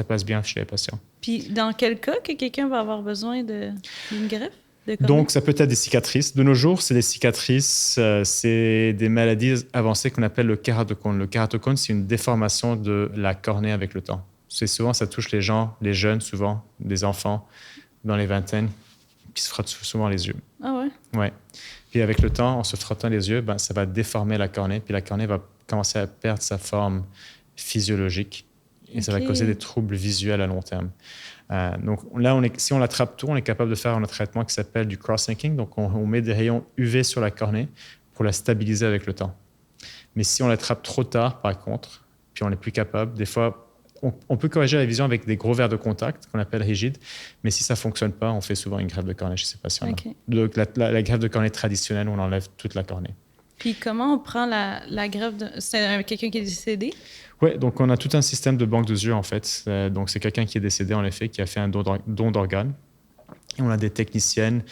Speaker 2: passe bien chez les patients.
Speaker 1: Puis dans quel cas que quelqu'un va avoir besoin d'une greffe?
Speaker 2: Donc, ça peut être des cicatrices. De nos jours, c'est des cicatrices, c'est des maladies avancées qu'on appelle le kératocone. Le kératocone, c'est une déformation de la cornée avec le temps. Souvent, ça touche les gens, les jeunes souvent, des enfants dans les vingtaines, qui se frottent souvent les yeux.
Speaker 1: Ah ouais?
Speaker 2: Ouais. Puis avec le temps, en se frottant les yeux, ça va déformer la cornée, puis la cornée va commencer à perdre sa forme physiologique. Et ça va causer des troubles visuels à long terme. Donc là, si on l'attrape tôt, on est capable de faire un traitement qui s'appelle du cross-linking. Donc on met des rayons UV sur la cornée pour la stabiliser avec le temps. Mais si on l'attrape trop tard, par contre, puis on n'est plus capable, des fois, on peut corriger la vision avec des gros verres de contact qu'on appelle rigides. Mais si ça ne fonctionne pas, on fait souvent une greffe de cornée chez ces patients-là. Donc la greffe de cornée traditionnelle, on enlève toute la cornée.
Speaker 1: Puis comment on prend la greffe c'est quelqu'un qui est décédé?
Speaker 2: Oui, donc on a tout un système de banque de yeux, en fait. Donc c'est quelqu'un qui est décédé, en effet, qui a fait un don d'organes. Et on a des techniciennes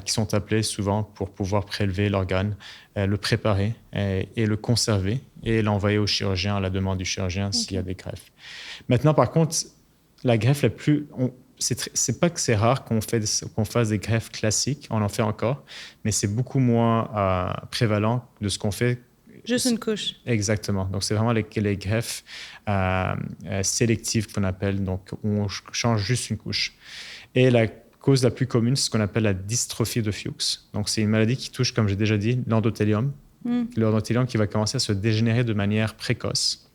Speaker 2: qui sont appelées souvent pour pouvoir prélever l'organe, le préparer et le conserver et l'envoyer au chirurgien à la demande du chirurgien s'il y a des greffes. Maintenant, par contre, la greffe la plus... c'est pas que c'est rare qu'on fasse des greffes classiques, on en fait encore, mais c'est beaucoup moins prévalent de ce qu'on fait.
Speaker 1: Juste une couche.
Speaker 2: Exactement. Donc, c'est vraiment les greffes sélectives qu'on appelle. Donc, on change juste une couche. Et la cause la plus commune, c'est ce qu'on appelle la dystrophie de Fuchs. Donc, c'est une maladie qui touche, comme j'ai déjà dit, l'endothélium. L'endothélium qui va commencer à se dégénérer de manière précoce.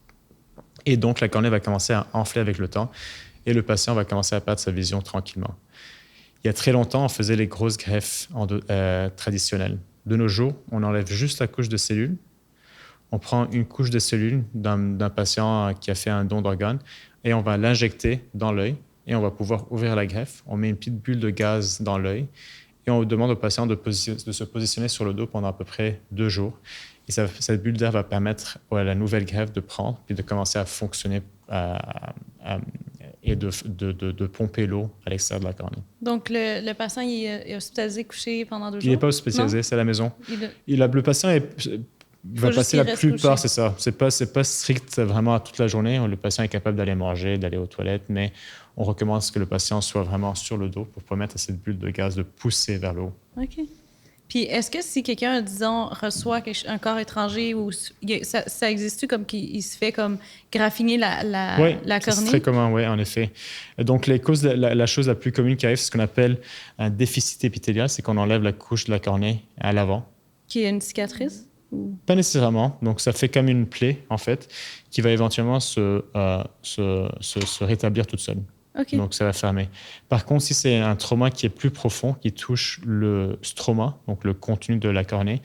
Speaker 2: Et donc, la cornée va commencer à enfler avec le temps. Et le patient va commencer à perdre sa vision tranquillement. Il y a très longtemps, on faisait les grosses greffes traditionnelles. De nos jours, on enlève juste la couche de cellules. On prend une couche de cellules d'un patient qui a fait un don d'organes et on va l'injecter dans l'œil et on va pouvoir ouvrir la greffe. On met une petite bulle de gaz dans l'œil et on demande au patient de se positionner sur le dos pendant à peu près 2 jours. Et cette bulle d'air va permettre à la nouvelle greffe de prendre puis de commencer à fonctionner et de pomper l'eau à l'extérieur de la cornée.
Speaker 1: Donc, le patient il est hospitalisé, couché pendant 2 jours?
Speaker 2: Il n'est pas hospitalisé, c'est à la maison. Le patient va passer la plupart, c'est ça. C'est pas strict vraiment toute la journée. Le patient est capable d'aller manger, d'aller aux toilettes, mais on recommande que le patient soit vraiment sur le dos pour permettre à cette bulle de gaz de pousser vers le haut.
Speaker 1: OK. Puis, est-ce que si quelqu'un, disons, reçoit un corps étranger, ou ça existe-tu comme qu'il se fait comme graffiner la cornée?
Speaker 2: C'est très commun, oui, en effet. Donc, les causes, la chose la plus commune qui arrive, c'est ce qu'on appelle un déficit épithélial, c'est qu'on enlève la couche de la cornée à l'avant.
Speaker 1: Qui est une cicatrice?
Speaker 2: Pas nécessairement. Donc, ça fait comme une plaie, en fait, qui va éventuellement se rétablir toute seule.
Speaker 1: OK.
Speaker 2: Donc, ça va fermer. Par contre, si c'est un trauma qui est plus profond, qui touche le stroma, donc le contenu de la cornée,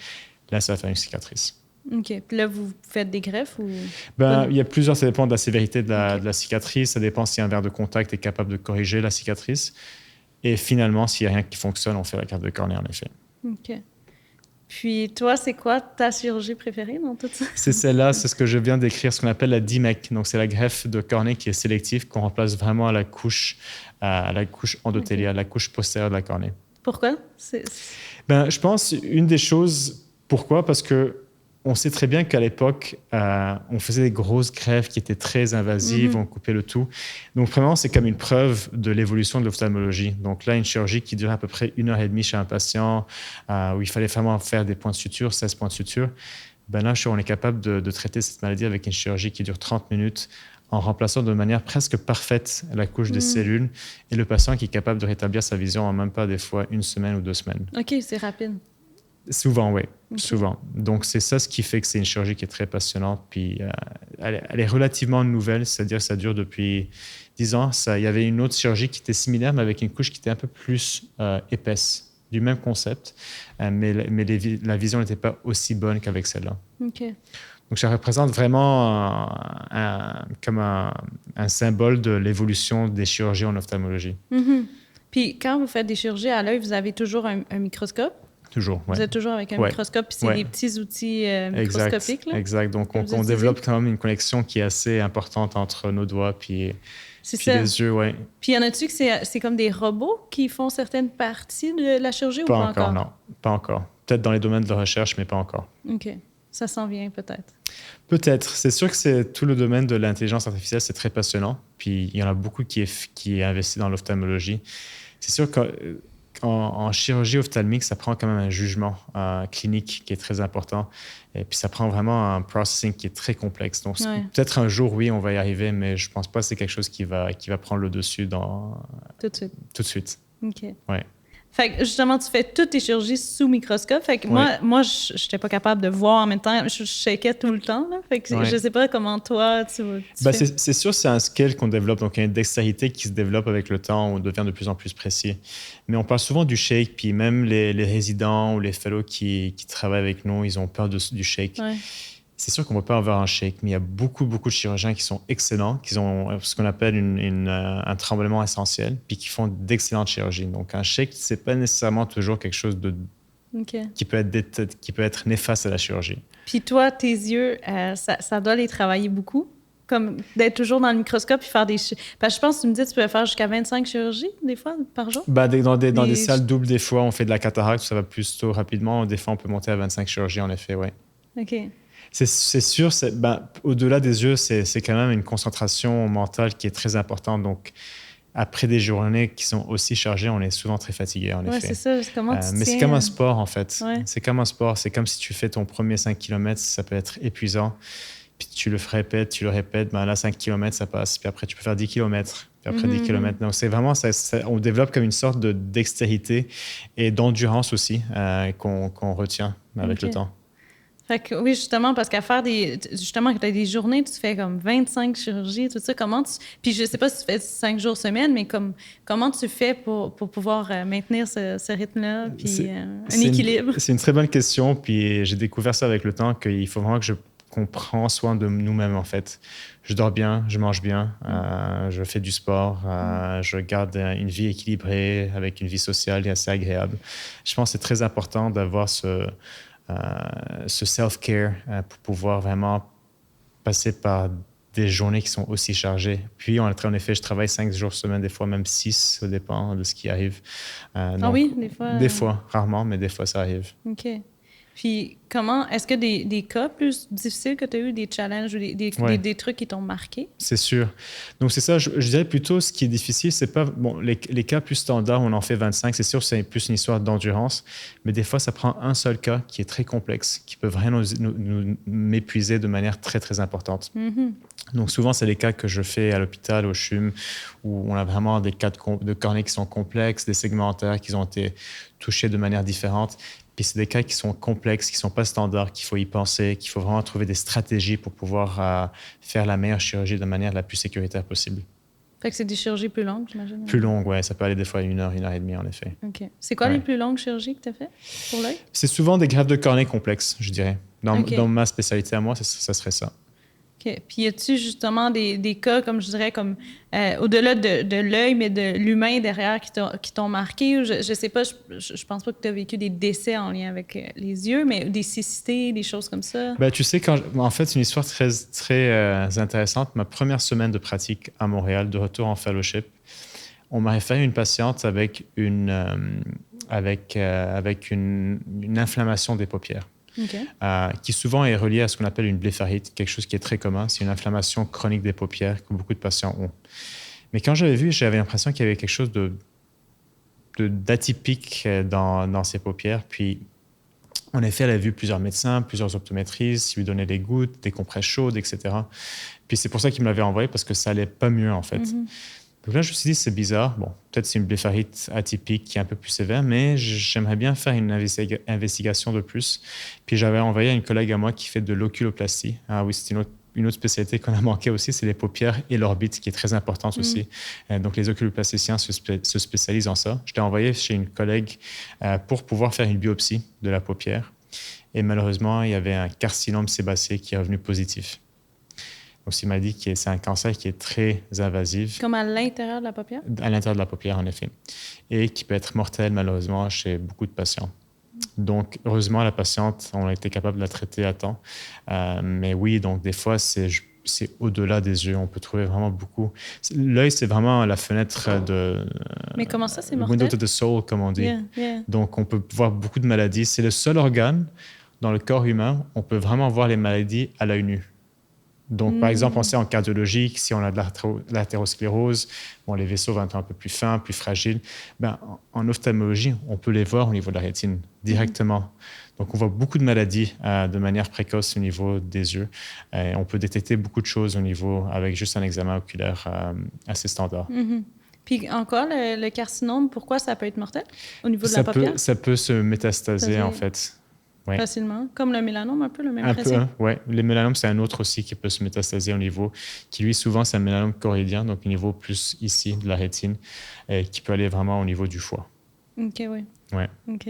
Speaker 2: là, ça va faire une cicatrice.
Speaker 1: OK. Puis là, vous faites des greffes ou...
Speaker 2: Il y a plusieurs, ça dépend de la sévérité de la cicatrice, ça dépend si un verre de contact est capable de corriger la cicatrice. Et finalement, s'il n'y a rien qui fonctionne, on fait la greffe de cornée, en effet.
Speaker 1: OK. Puis toi, c'est quoi ta chirurgie préférée dans tout ça?
Speaker 2: C'est celle-là, c'est ce que je viens d'écrire, ce qu'on appelle la DMEC. Donc, c'est la greffe de cornée qui est sélective, qu'on remplace vraiment à la couche endothéliale, la couche postérieure de la cornée.
Speaker 1: Pourquoi?
Speaker 2: Je pense, une des choses, pourquoi? Parce que on sait très bien qu'à l'époque, on faisait des grosses greffes qui étaient très invasives, on coupait le tout. Donc, vraiment, c'est comme une preuve de l'évolution de l'ophtalmologie. Donc là, une chirurgie qui dure à peu près 1h30 chez un patient, où il fallait vraiment faire des points de suture, 16 points de suture. Là, on est capable de traiter cette maladie avec une chirurgie qui dure 30 minutes, en remplaçant de manière presque parfaite la couche des cellules, et le patient qui est capable de rétablir sa vision en même pas des fois 1 semaine ou 2 semaines.
Speaker 1: OK, c'est rapide.
Speaker 2: Souvent, oui. Okay. Souvent. Donc, c'est ça ce qui fait que c'est une chirurgie qui est très passionnante. Puis, elle est relativement nouvelle, c'est-à-dire que ça dure depuis 10 ans. Il y avait une autre chirurgie qui était similaire, mais avec une couche qui était un peu plus épaisse, du même concept. Mais la vision n'était pas aussi bonne qu'avec celle-là.
Speaker 1: OK.
Speaker 2: Donc, ça représente vraiment comme un symbole de l'évolution des chirurgies en ophtalmologie.
Speaker 1: Puis, quand vous faites des chirurgies à l'œil, vous avez toujours un microscope?
Speaker 2: Toujours, oui.
Speaker 1: Vous êtes toujours avec un microscope, puis c'est des petits outils microscopiques, là?
Speaker 2: Exact. Donc, on développe quand même une connexion qui est assez importante entre nos doigts puis les yeux, oui.
Speaker 1: Puis, y en a-tu que c'est comme des robots qui font certaines parties de la chirurgie ou pas encore?
Speaker 2: Non, pas encore. Peut-être dans les domaines de la recherche, mais pas encore.
Speaker 1: OK. Ça s'en vient peut-être.
Speaker 2: Peut-être. C'est sûr que c'est tout le domaine de l'intelligence artificielle, c'est très passionnant. Puis, il y en a beaucoup qui est investi dans l'ophtalmologie. C'est sûr que... En chirurgie ophtalmique, ça prend quand même un jugement clinique qui est très important. Et puis, ça prend vraiment un processing qui est très complexe. Donc, peut-être un jour, oui, on va y arriver, mais je ne pense pas que c'est quelque chose qui va prendre le dessus
Speaker 1: tout de suite.
Speaker 2: OK.
Speaker 1: Ouais. Fait que justement, tu fais toutes tes chirurgies sous microscope. Fait que moi, je n'étais pas capable de voir en même temps. Je shakais tout le temps. Là. Fait que je ne sais pas comment toi, tu fais.
Speaker 2: C'est sûr, c'est un skill qu'on développe. Donc, il y a une dextérité qui se développe avec le temps. On devient de plus en plus précis. Mais on parle souvent du shake. Puis même les résidents ou les fellows qui travaillent avec nous, ils ont peur du shake. Ouais. C'est sûr qu'on ne peut pas avoir un shake, mais il y a beaucoup de chirurgiens qui sont excellents, qui ont ce qu'on appelle un tremblement essentiel, puis qui font d'excellentes chirurgies. Donc, un shake, ce n'est pas nécessairement toujours quelque chose qui peut être néfaste à la chirurgie.
Speaker 1: Puis toi, tes yeux, ça doit les travailler beaucoup? Comme d'être toujours dans le microscope et faire des... Parce que je pense que tu me dis que tu peux faire jusqu'à 25 chirurgies, des fois, par jour?
Speaker 2: Dans des salles doubles, des fois, on fait de la cataracte, ça va plutôt rapidement. Des fois, on peut monter à 25 chirurgies, en effet, oui.
Speaker 1: OK.
Speaker 2: C'est sûr, au-delà des yeux, c'est quand même une concentration mentale qui est très importante. Donc, après des journées qui sont aussi chargées, on est souvent très fatigué, en effet.
Speaker 1: Oui, c'est ça.
Speaker 2: Mais c'est comme un sport, en fait. Ouais. C'est comme un sport. C'est comme si tu fais ton premier 5 km, ça peut être épuisant. Puis tu le répètes. Là, 5 km, ça passe. Puis après, tu peux faire 10 km. Puis après 10 km. Donc, c'est vraiment, on développe comme une sorte de dextérité et d'endurance aussi qu'on retient avec le temps.
Speaker 1: Fait que, oui, justement, parce qu'à faire justement, quand tu as des journées, tu fais comme 25 chirurgies, tout ça, puis je sais pas si tu fais 5 jours semaine, mais comment tu fais pour pouvoir maintenir ce rythme-là, puis un équilibre?
Speaker 2: C'est une très bonne question, puis j'ai découvert ça avec le temps, qu'il faut vraiment qu'on prend soin de nous-mêmes, en fait. Je dors bien, je mange bien, je fais du sport, je garde une vie équilibrée avec une vie sociale et assez agréable. Je pense que c'est très important d'avoir ce self-care pour pouvoir vraiment passer par des journées qui sont aussi chargées. Puis, en effet, je travaille 5 jours semaine, des fois même 6, ça dépend de ce qui arrive.
Speaker 1: Donc, oui, des fois?
Speaker 2: Des fois, rarement, mais des fois, ça arrive.
Speaker 1: OK. Puis, est-ce que des cas plus difficiles que tu as eu, des challenges ou des trucs qui t'ont marqué?
Speaker 2: C'est sûr. Donc, c'est ça, je dirais plutôt ce qui est difficile, c'est pas... Bon, les cas plus standards, on en fait 25, c'est sûr, c'est plus une histoire d'endurance, mais des fois, ça prend un seul cas qui est très complexe, qui peut vraiment nous m'épuiser de manière très, très importante. Mm-hmm. Donc, souvent, c'est les cas que je fais à l'hôpital, au CHUM, où on a vraiment des cas de cornée qui sont complexes, des segmentaires qui ont été touchés de manière différente. Puis c'est des cas qui sont complexes, qui ne sont pas standards, qu'il faut y penser, qu'il faut vraiment trouver des stratégies pour pouvoir faire la meilleure chirurgie de manière la plus sécuritaire possible.
Speaker 1: Fait que c'est des chirurgies plus longues, j'imagine.
Speaker 2: Plus longues, ouais. Ça peut aller des fois 1 heure et demie, en effet.
Speaker 1: OK. C'est quoi les plus longues chirurgies que tu as fait pour l'œil?
Speaker 2: C'est souvent des greffes de cornée complexes, je dirais.
Speaker 1: OK.
Speaker 2: Dans ma spécialité à moi, ça serait ça.
Speaker 1: OK. Puis y a-tu justement des cas, comme je dirais, comme au-delà de l'œil, mais de l'humain derrière qui t'ont marqué? Je sais pas, je pense pas que tu as vécu des décès en lien avec les yeux, mais des cécités, des choses comme ça?
Speaker 2: Ben, tu sais, en fait, c'est une histoire très, très intéressante. Ma première semaine de pratique à Montréal, de retour en fellowship, on m'a référé une patiente avec une inflammation des paupières.
Speaker 1: Okay.
Speaker 2: Qui souvent est reliée à ce qu'on appelle une blépharite, quelque chose qui est très commun. C'est une inflammation chronique des paupières que beaucoup de patients ont. Mais quand j'avais vu, j'avais l'impression qu'il y avait quelque chose d'atypique dans ses paupières. Puis, en effet, elle a vu plusieurs médecins, plusieurs optométristes, ils lui donnaient des gouttes, des compresses chaudes, etc. Puis c'est pour ça qu'il me l'avait envoyé, parce que ça allait pas mieux, en fait. Mm-hmm. Donc là, je me suis dit, c'est bizarre. Bon, peut-être c'est une blépharite atypique qui est un peu plus sévère, mais j'aimerais bien faire une investigation de plus. Puis j'avais envoyé à une collègue à moi qui fait de l'oculoplastie. Ah oui, c'est une autre spécialité qu'on a manqué aussi, c'est les paupières et l'orbite, qui est très importante aussi. Donc les oculoplasticiens se spécialisent en ça. Je l'ai envoyé chez une collègue pour pouvoir faire une biopsie de la paupière. Et malheureusement, il y avait un carcinome sébacé qui est revenu positif. Donc, il m'a dit que c'est un cancer qui est très invasif.
Speaker 1: Comme à l'intérieur de la paupière?
Speaker 2: À l'intérieur de la paupière, en effet. Et qui peut être mortel, malheureusement, chez beaucoup de patients. Donc, heureusement, la patiente, on a été capable de la traiter à temps. Mais oui, donc des fois, c'est au-delà des yeux. On peut trouver vraiment beaucoup. L'œil, c'est vraiment la fenêtre de...
Speaker 1: Mais comment ça, c'est mortel?
Speaker 2: Window to the soul, comme on dit.
Speaker 1: Yeah.
Speaker 2: Donc, on peut voir beaucoup de maladies. C'est le seul organe dans le corps humain, on peut vraiment voir les maladies à l'œil nu. Donc, par exemple, on sait en cardiologie que si on a de l'athérosclérose, bon, les vaisseaux vont être un peu plus fins, plus fragiles. Ben, en ophtalmologie, on peut les voir au niveau de la rétine directement. Donc, on voit beaucoup de maladies de manière précoce au niveau des yeux. Et on peut détecter beaucoup de choses au niveau avec juste un examen oculaire assez standard.
Speaker 1: Puis encore, le carcinome, pourquoi ça peut être mortel au niveau de la paupière?
Speaker 2: Ça peut se métastaser, en fait.
Speaker 1: Ouais. Facilement, comme le mélanome, un peu le même principe.
Speaker 2: Un peu, oui. Les mélanomes, c'est un autre aussi qui peut se métastaser au niveau, qui lui, souvent, c'est un mélanome choroïdien, donc au niveau plus ici de la rétine, qui peut aller vraiment au niveau du foie.
Speaker 1: OK, oui.
Speaker 2: Ouais.
Speaker 1: OK.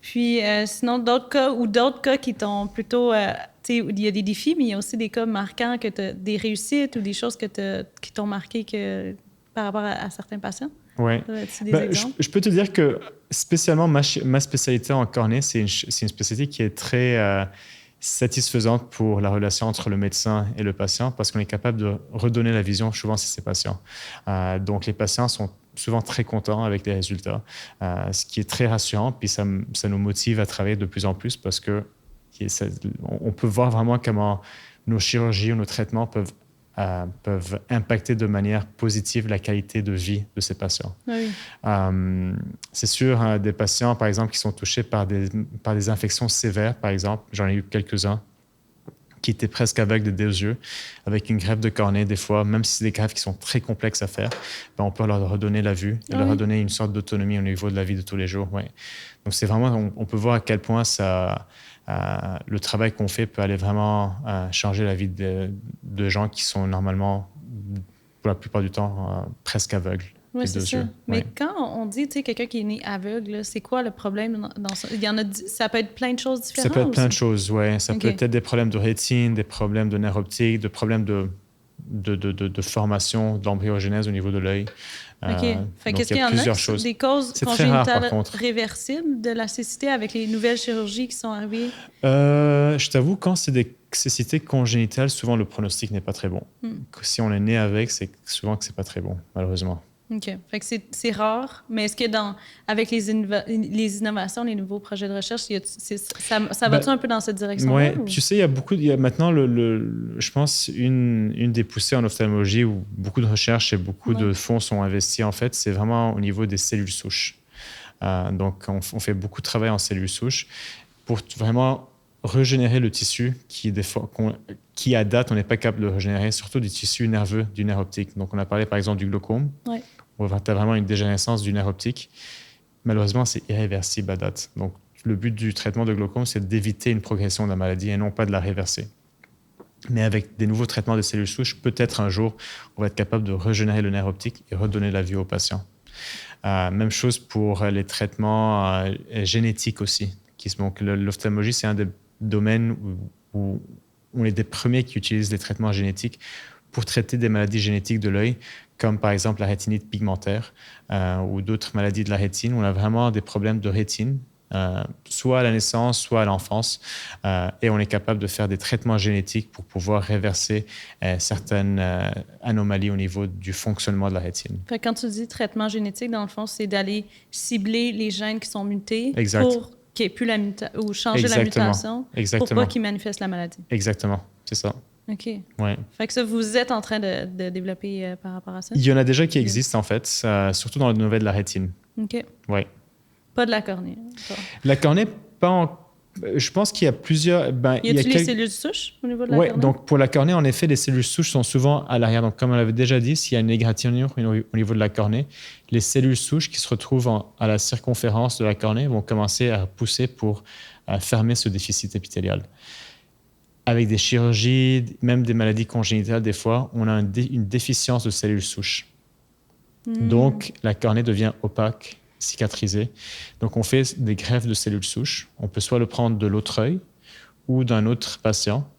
Speaker 1: Puis, sinon, d'autres cas qui t'ont plutôt... tu sais, il y a des défis, mais il y a aussi des cas marquants, des réussites ou des choses qui t'ont marqué par rapport à certains patients?
Speaker 2: Oui. Je peux te dire que spécialement ma spécialité en cornée, c'est une spécialité qui est très satisfaisante pour la relation entre le médecin et le patient parce qu'on est capable de redonner la vision souvent chez ces patients. Donc les patients sont souvent très contents avec les résultats, ce qui est très rassurant. Puis ça nous motive à travailler de plus en plus parce que on peut voir vraiment comment nos chirurgies ou nos traitements peuvent impacter de manière positive la qualité de vie de ces patients.
Speaker 1: Oui.
Speaker 2: C'est sûr, des patients, par exemple, qui sont touchés par des infections sévères, par exemple, j'en ai eu quelques-uns, qui étaient presque aveugles des deux yeux, avec une greffe de cornée, des fois, même si c'est des greffes qui sont très complexes à faire, ben on peut leur redonner la vue et leur redonner une sorte d'autonomie au niveau de la vie de tous les jours. Ouais. Donc, c'est vraiment, on peut voir à quel point le travail qu'on fait peut aller vraiment changer la vie de gens qui sont normalement, pour la plupart du temps, presque aveugles.
Speaker 1: Oui, c'est ça. Mais quand on dit, tu sais, quelqu'un qui est né aveugle, c'est quoi le problème dans ça? Ça peut être plein de choses différentes?
Speaker 2: Ça peut être plein de choses, oui. Ça peut être des problèmes de rétine, des problèmes de nerfs optiques, des problèmes de formation, d'embryogénèse au niveau de l'œil.
Speaker 1: OK. Fait qu'est-ce qu'il y en a des causes congénitales réversibles de la cécité avec les nouvelles chirurgies qui sont arrivées?
Speaker 2: Je t'avoue, quand c'est des cécités congénitales, souvent le pronostic n'est pas très bon. Si on est né avec, c'est souvent que c'est pas très bon, malheureusement.
Speaker 1: OK. Fait que c'est rare, mais est-ce que avec les innovations, les nouveaux projets de recherche, ça va-tu un peu dans cette direction-là?
Speaker 2: Oui, tu sais, il y a maintenant, je pense, une des poussées en ophtalmologie où beaucoup de recherches et beaucoup de fonds sont investis, en fait, c'est vraiment au niveau des cellules souches. Donc, on fait beaucoup de travail en cellules souches pour vraiment régénérer le tissu qui, à date, on n'est pas capable de régénérer, surtout du tissu nerveux, du nerf optique. Donc, on a parlé, par exemple, du glaucome.
Speaker 1: Ouais.
Speaker 2: Tu as vraiment une dégénérescence du nerf optique. Malheureusement, c'est irréversible à date. Donc, le but du traitement de glaucome, c'est d'éviter une progression de la maladie et non pas de la réverser. Mais avec des nouveaux traitements de cellules souches, peut-être un jour, on va être capable de régénérer le nerf optique et redonner la vue aux patients. Même chose pour les traitements génétiques aussi. Donc, l'ophtalmologie, c'est un des domaines où on est des premiers qui utilisent les traitements génétiques pour traiter des maladies génétiques de l'œil, comme par exemple la rétinite pigmentaire ou d'autres maladies de la rétine. On a vraiment des problèmes de rétine, soit à la naissance, soit à l'enfance, et on est capable de faire des traitements génétiques pour pouvoir réverser certaines anomalies au niveau du fonctionnement de la rétine.
Speaker 1: Fait que quand tu dis traitement génétique, dans le fond, c'est d'aller cibler les gènes qui sont mutés
Speaker 2: Exact.
Speaker 1: pour qu'il n'y ait plus la mutation, ou changer la mutation pour pas qu'ils manifestent la maladie.
Speaker 2: Exactement, c'est ça.
Speaker 1: OK.
Speaker 2: Ouais.
Speaker 1: Fait que ça, vous êtes en train de développer par rapport à ça?
Speaker 2: Il y en a déjà qui existent, en fait, surtout dans le domaine de la rétine.
Speaker 1: OK.
Speaker 2: Oui.
Speaker 1: Pas de la cornée.
Speaker 2: La cornée, je pense qu'il y a plusieurs...
Speaker 1: y a-t-il les cellules souches au niveau de la cornée?
Speaker 2: Oui, donc pour la cornée, en effet, les cellules souches sont souvent à l'arrière. Donc, comme on l'avait déjà dit, s'il y a une égratignure au niveau de la cornée, les cellules souches qui se retrouvent à la circonférence de la cornée vont commencer à pousser pour fermer ce déficit épithélial. Avec des chirurgies, même des maladies congénitales, des fois, on a une déficience de cellules souches. Donc, la cornée devient opaque, cicatrisée. Donc, on fait des greffes de cellules souches. On peut soit le prendre de l'autre œil ou d'un autre patient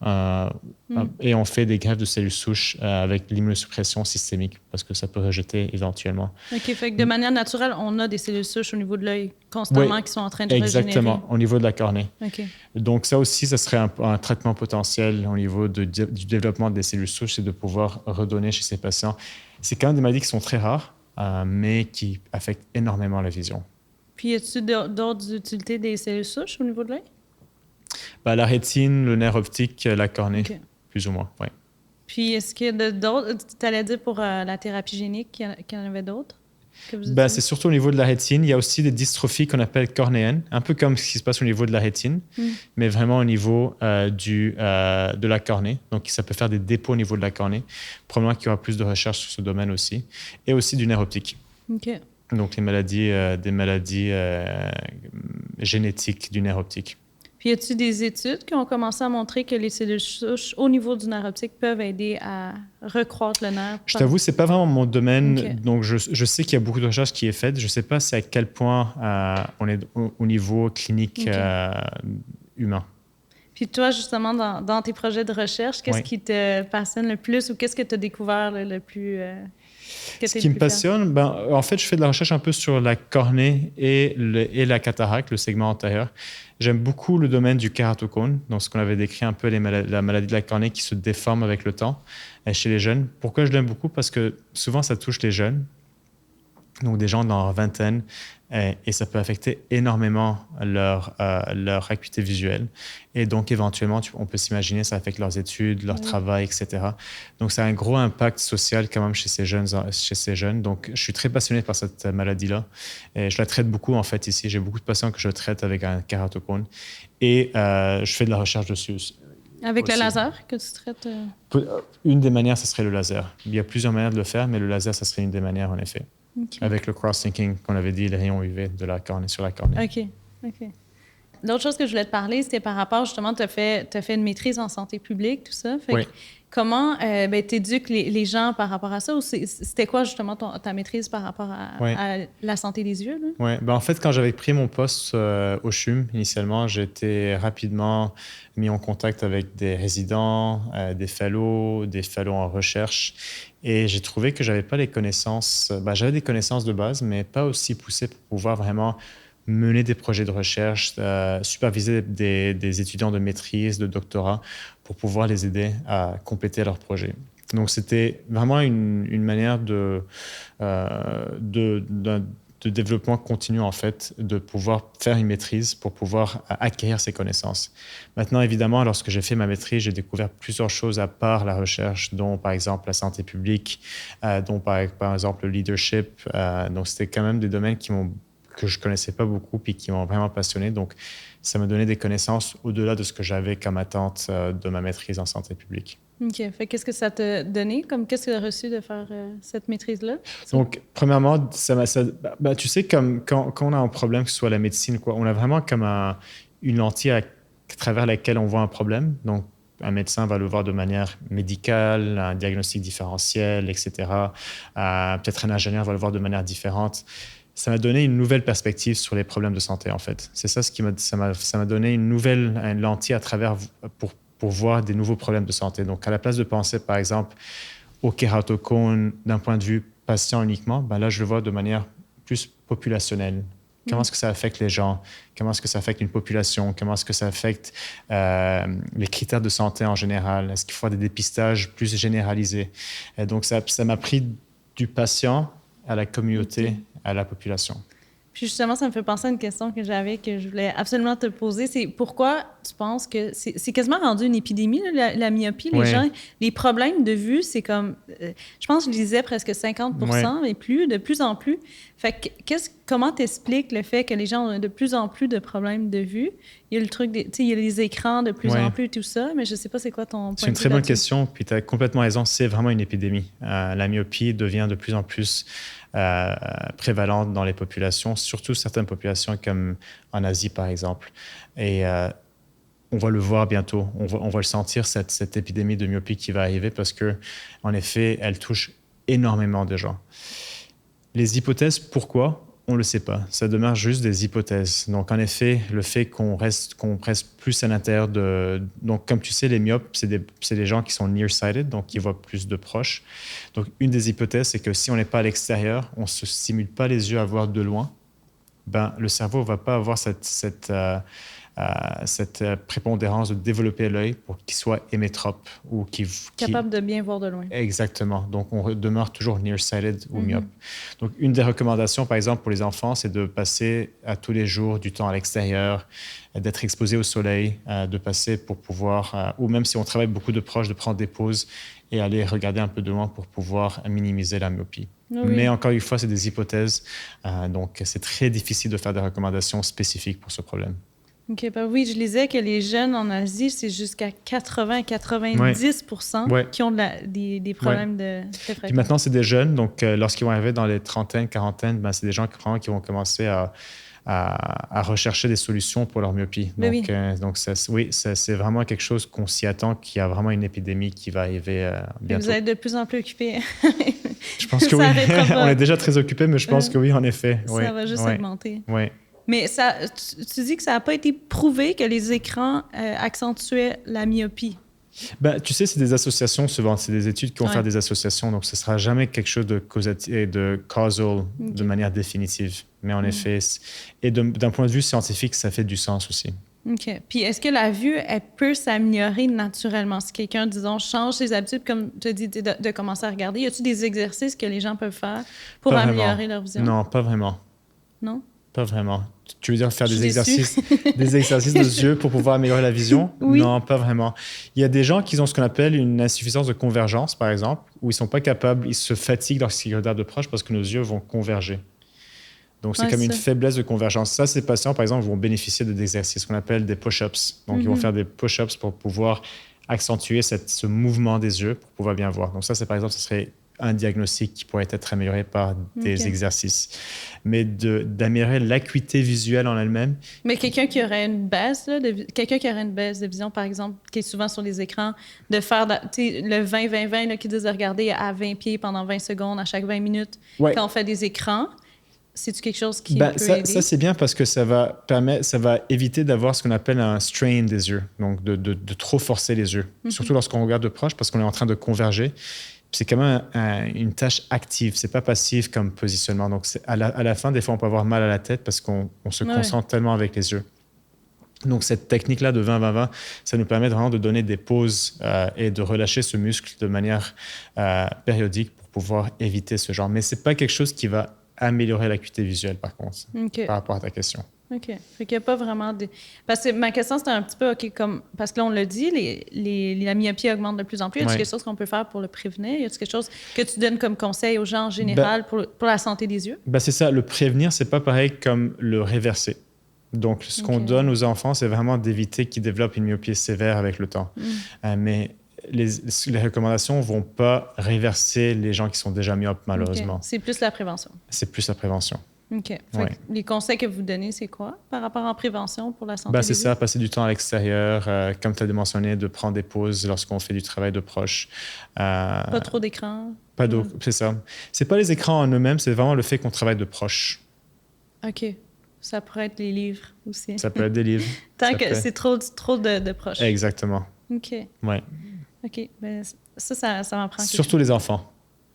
Speaker 2: et on fait des greffes de cellules souches avec l'immunosuppression systémique parce que ça peut rejeter éventuellement.
Speaker 1: OK, fait que de manière naturelle, on a des cellules souches au niveau de l'œil constamment qui sont en train de régénérer.
Speaker 2: Exactement, au niveau de la cornée.
Speaker 1: OK.
Speaker 2: Donc ça aussi, ça serait un traitement potentiel au niveau du développement des cellules souches, c'est de pouvoir redonner chez ces patients. C'est quand même des maladies qui sont très rares, mais qui affectent énormément la vision.
Speaker 1: Puis, y a-t-il d'autres utilités des cellules souches au niveau de l'œil?
Speaker 2: La rétine, le nerf optique, la cornée, plus ou moins, oui.
Speaker 1: Puis, est-ce qu'il y a d'autres... Tu allais dire pour la thérapie génique qu'il y en avait d'autres?
Speaker 2: C'est surtout au niveau de la rétine. Il y a aussi des dystrophies qu'on appelle cornéennes, un peu comme ce qui se passe au niveau de la rétine, mais vraiment au niveau de la cornée. Donc, ça peut faire des dépôts au niveau de la cornée. Probablement qu'il y aura plus de recherches sur ce domaine aussi. Et aussi du nerf optique.
Speaker 1: OK.
Speaker 2: Donc, des maladies génétiques du nerf optique.
Speaker 1: Puis, y a-t-il des études qui ont commencé à montrer que les cellules souches au niveau du nerf optique peuvent aider à recroître le nerf?
Speaker 2: Je t'avoue, c'est pas vraiment mon domaine.
Speaker 1: Okay.
Speaker 2: Donc, je sais qu'il y a beaucoup de recherches qui est faite. Je sais pas c'est à quel point on est au niveau clinique humain.
Speaker 1: Puis toi, justement, dans tes projets de recherche, qu'est-ce qui te passionne le plus ou qu'est-ce que tu as découvert le plus...
Speaker 2: Ce qui me passionne, en fait, je fais de la recherche un peu sur la cornée et la cataracte, le segment antérieur. J'aime beaucoup le domaine du kératocone, donc ce qu'on avait décrit un peu la maladie de la cornée qui se déforme avec le temps chez les jeunes. Pourquoi je l'aime beaucoup? Parce que souvent, ça touche les jeunes, donc des gens dans leur vingtaine, et ça peut affecter énormément leur acuité visuelle. Et donc, éventuellement, on peut s'imaginer, ça affecte leurs études, leur travail, etc. Donc, ça a un gros impact social quand même chez ces jeunes. Donc, je suis très passionné par cette maladie-là. Et je la traite beaucoup, en fait, ici. J'ai beaucoup de patients que je traite avec un kératocone. Et je fais de la recherche dessus.
Speaker 1: Avec aussi. Le laser que tu traites?
Speaker 2: Une des manières, ce serait le laser. Il y a plusieurs manières de le faire, mais le laser, ça serait une des manières, en effet. Okay. Avec le cross-linking qu'on avait dit, les rayons UV de la cornée sur la cornée.
Speaker 1: OK. L'autre chose que je voulais te parler, c'était par rapport, justement, tu as fait une maîtrise en santé publique, tout ça. Fait comment tu éduques les gens par rapport à ça? Ou c'était quoi, justement, ta maîtrise par rapport à la santé des yeux?
Speaker 2: Oui. En fait, quand j'avais pris mon poste au CHUM, initialement, j'ai été rapidement mis en contact avec des résidents, des fellows en recherche. Et j'ai trouvé que je n'avais pas les connaissances. J'avais des connaissances de base, mais pas aussi poussées pour pouvoir vraiment mener des projets de recherche, superviser des étudiants de maîtrise, de doctorat, pour pouvoir les aider à compléter leurs projets. Donc, c'était vraiment une manière de développement continu, en fait, de pouvoir faire une maîtrise pour pouvoir acquérir ces connaissances. Maintenant, évidemment, lorsque j'ai fait ma maîtrise, j'ai découvert plusieurs choses à part la recherche, dont, par exemple, la santé publique, dont, par exemple, le leadership. Donc, c'était quand même des domaines que je ne connaissais pas beaucoup puis qui m'ont vraiment passionné. Donc, ça m'a donné des connaissances au-delà de ce que j'avais comme attente de ma maîtrise en santé publique.
Speaker 1: OK. Fait qu'est-ce que ça t'a donné? Qu'est-ce que tu as reçu de faire cette maîtrise-là?
Speaker 2: Donc, premièrement, tu sais, comme quand on a un problème, que ce soit la médecine, on a vraiment comme une lentille à travers laquelle on voit un problème. Donc, un médecin va le voir de manière médicale, un diagnostic différentiel, etc. Peut-être un ingénieur va le voir de manière différente. Ça m'a donné une nouvelle perspective sur les problèmes de santé, en fait. C'est ça ça m'a donné une lentille à travers pour voir des nouveaux problèmes de santé. Donc, à la place de penser, par exemple, au kératocone d'un point de vue patient uniquement, ben là, je le vois de manière plus populationnelle. Comment est-ce que ça affecte les gens? Comment est-ce que ça affecte une population? Comment est-ce que ça affecte les critères de santé en général? Est-ce qu'il faut des dépistages plus généralisés? Et donc, ça m'a pris du patient à la communauté, à la population.
Speaker 1: Puis justement, ça me fait penser à une question que j'avais, que je voulais absolument te poser. C'est pourquoi tu penses que c'est quasiment rendu une épidémie, là, la myopie? Les gens, les problèmes de vue, c'est comme, je pense que je lisais presque 50%, et plus, de plus en plus. Fait que comment t'expliques le fait que les gens ont de plus en plus de problèmes de vue? Il y a le truc, tu sais, il y a les écrans de plus en plus, tout ça, mais je sais pas c'est quoi ton point de vue.
Speaker 2: C'est une très bonne question, puis tu as complètement raison, c'est vraiment une épidémie. La myopie devient de plus en plus prévalente dans les populations, surtout certaines populations comme en Asie, par exemple. Et on va le voir bientôt, on va le sentir, cette épidémie de myopie qui va arriver parce que, en effet, elle touche énormément de gens. Les hypothèses, pourquoi? On ne le sait pas. Ça demeure juste des hypothèses. Donc, en effet, le fait qu'on reste plus à l'intérieur de... Donc, comme tu sais, les myopes, c'est des gens qui sont nearsighted, donc qui voient plus de proches. Donc, une des hypothèses, c'est que si on n'est pas à l'extérieur, on ne se stimule pas les yeux à voir de loin, ben, le cerveau ne va pas avoir cette prépondérance de développer l'œil pour qu'il soit hémétrope ou
Speaker 1: capable de bien voir de loin.
Speaker 2: Exactement. Donc, on demeure toujours nearsighted ou myope. Donc, une des recommandations, par exemple, pour les enfants, c'est de passer à tous les jours du temps à l'extérieur, d'être exposé au soleil, de passer pour pouvoir, ou même si on travaille beaucoup de proches, de prendre des pauses et aller regarder un peu de loin pour pouvoir minimiser la myopie. Oui. Mais encore une fois, c'est des hypothèses, donc c'est très difficile de faire des recommandations spécifiques pour ce problème.
Speaker 1: OK. Ben oui, je lisais que les jeunes en Asie, c'est jusqu'à 80-90% qui ont des problèmes de fréquence.
Speaker 2: Puis maintenant, c'est des jeunes, donc lorsqu'ils vont arriver dans les trentaines, quarantaines, ben, c'est des gens qui vont commencer à rechercher des solutions pour leur myopie. Donc, c'est vraiment quelque chose qu'on s'y attend, qu'il y a vraiment une épidémie qui va arriver bientôt.
Speaker 1: Et vous êtes de plus en plus occupés.
Speaker 2: Je pense que oui. On est déjà très occupés, mais je pense que oui, en effet.
Speaker 1: Ça va juste augmenter.
Speaker 2: Oui.
Speaker 1: Mais tu dis que ça n'a pas été prouvé que les écrans accentuaient la myopie.
Speaker 2: Ben, tu sais, c'est des associations souvent. C'est des études qui vont faire des associations. Donc, ce ne sera jamais quelque chose de causal de manière définitive. Mais en effet, et d'un point de vue scientifique, ça fait du sens aussi.
Speaker 1: OK. Puis, est-ce que la vue, elle peut s'améliorer naturellement? Si quelqu'un, disons, change ses habitudes, comme tu as dit, de commencer à regarder, y a-t-il des exercices que les gens peuvent faire pour améliorer leur vision?
Speaker 2: Non, pas vraiment.
Speaker 1: Non?
Speaker 2: Pas vraiment. Tu veux dire faire des exercices de yeux pour pouvoir améliorer la vision?
Speaker 1: Oui.
Speaker 2: Non, pas vraiment. Il y a des gens qui ont ce qu'on appelle une insuffisance de convergence, par exemple, où ils ne sont pas capables, ils se fatiguent lorsqu'ils regardent de proche parce que nos yeux vont converger. Donc, c'est comme une faiblesse de convergence. Ça, ces patients, par exemple, vont bénéficier d'exercices qu'on appelle des push-ups. Donc, ils vont faire des push-ups pour pouvoir accentuer ce mouvement des yeux pour pouvoir bien voir. Donc, ça, par exemple, ce serait un diagnostic qui pourrait être amélioré par des exercices. Mais d'améliorer l'acuité visuelle en elle-même.
Speaker 1: Mais quelqu'un qui aurait une baisse, de vision, par exemple, qui est souvent sur les écrans, de faire le 20-20-20 qui disent de regarder à 20 pieds pendant 20 secondes à chaque 20 minutes quand on fait des écrans. C'est-tu quelque chose qui peut aider?
Speaker 2: Ça, c'est bien parce que ça va éviter d'avoir ce qu'on appelle un strain des yeux, donc de trop forcer les yeux, surtout lorsqu'on regarde de proche parce qu'on est en train de converger. C'est quand même une tâche active, c'est pas passif comme positionnement. Donc, à la fin, des fois, on peut avoir mal à la tête parce qu'on se concentre tellement avec les yeux. Donc, cette technique-là de 20-20-20, ça nous permet vraiment de donner des pauses et de relâcher ce muscle de manière périodique pour pouvoir éviter ce genre. Mais c'est pas quelque chose qui va améliorer l'acuité visuelle, par contre, par rapport à ta question.
Speaker 1: OK. Fait qu'il n'y a pas vraiment de... Parce que ma question, c'était un petit peu, OK, parce que là, on l'a dit, la myopie augmente de plus en plus. Y a-t-il quelque chose qu'on peut faire pour le prévenir? Y a-t-il quelque chose que tu donnes comme conseil aux gens en général pour la santé des yeux? C'est
Speaker 2: ça. Le prévenir, c'est pas pareil comme le réverser. Donc, ce qu'on donne aux enfants, c'est vraiment d'éviter qu'ils développent une myopie sévère avec le temps. Mais les recommandations ne vont pas réverser les gens qui sont déjà myopes, malheureusement.
Speaker 1: C'est plus la prévention.
Speaker 2: C'est plus la prévention.
Speaker 1: OK. Fait
Speaker 2: Ouais.
Speaker 1: que les conseils que vous donnez, c'est quoi par rapport en prévention pour la santé des
Speaker 2: C'est
Speaker 1: yeux?
Speaker 2: ça, passer du temps à l'extérieur, comme tu as mentionné, de prendre des pauses lorsqu'on fait du travail de proche.
Speaker 1: Pas trop d'écran?
Speaker 2: Pas d'eau, c'est ça. C'est pas les écrans en eux-mêmes, c'est vraiment le fait qu'on travaille de proche.
Speaker 1: OK. Ça pourrait être les livres aussi.
Speaker 2: Ça peut être des livres.
Speaker 1: Tant que c'est trop de proches.
Speaker 2: Exactement.
Speaker 1: OK.
Speaker 2: Ouais.
Speaker 1: OK. Ben, ça m'apprend.
Speaker 2: Surtout les enfants.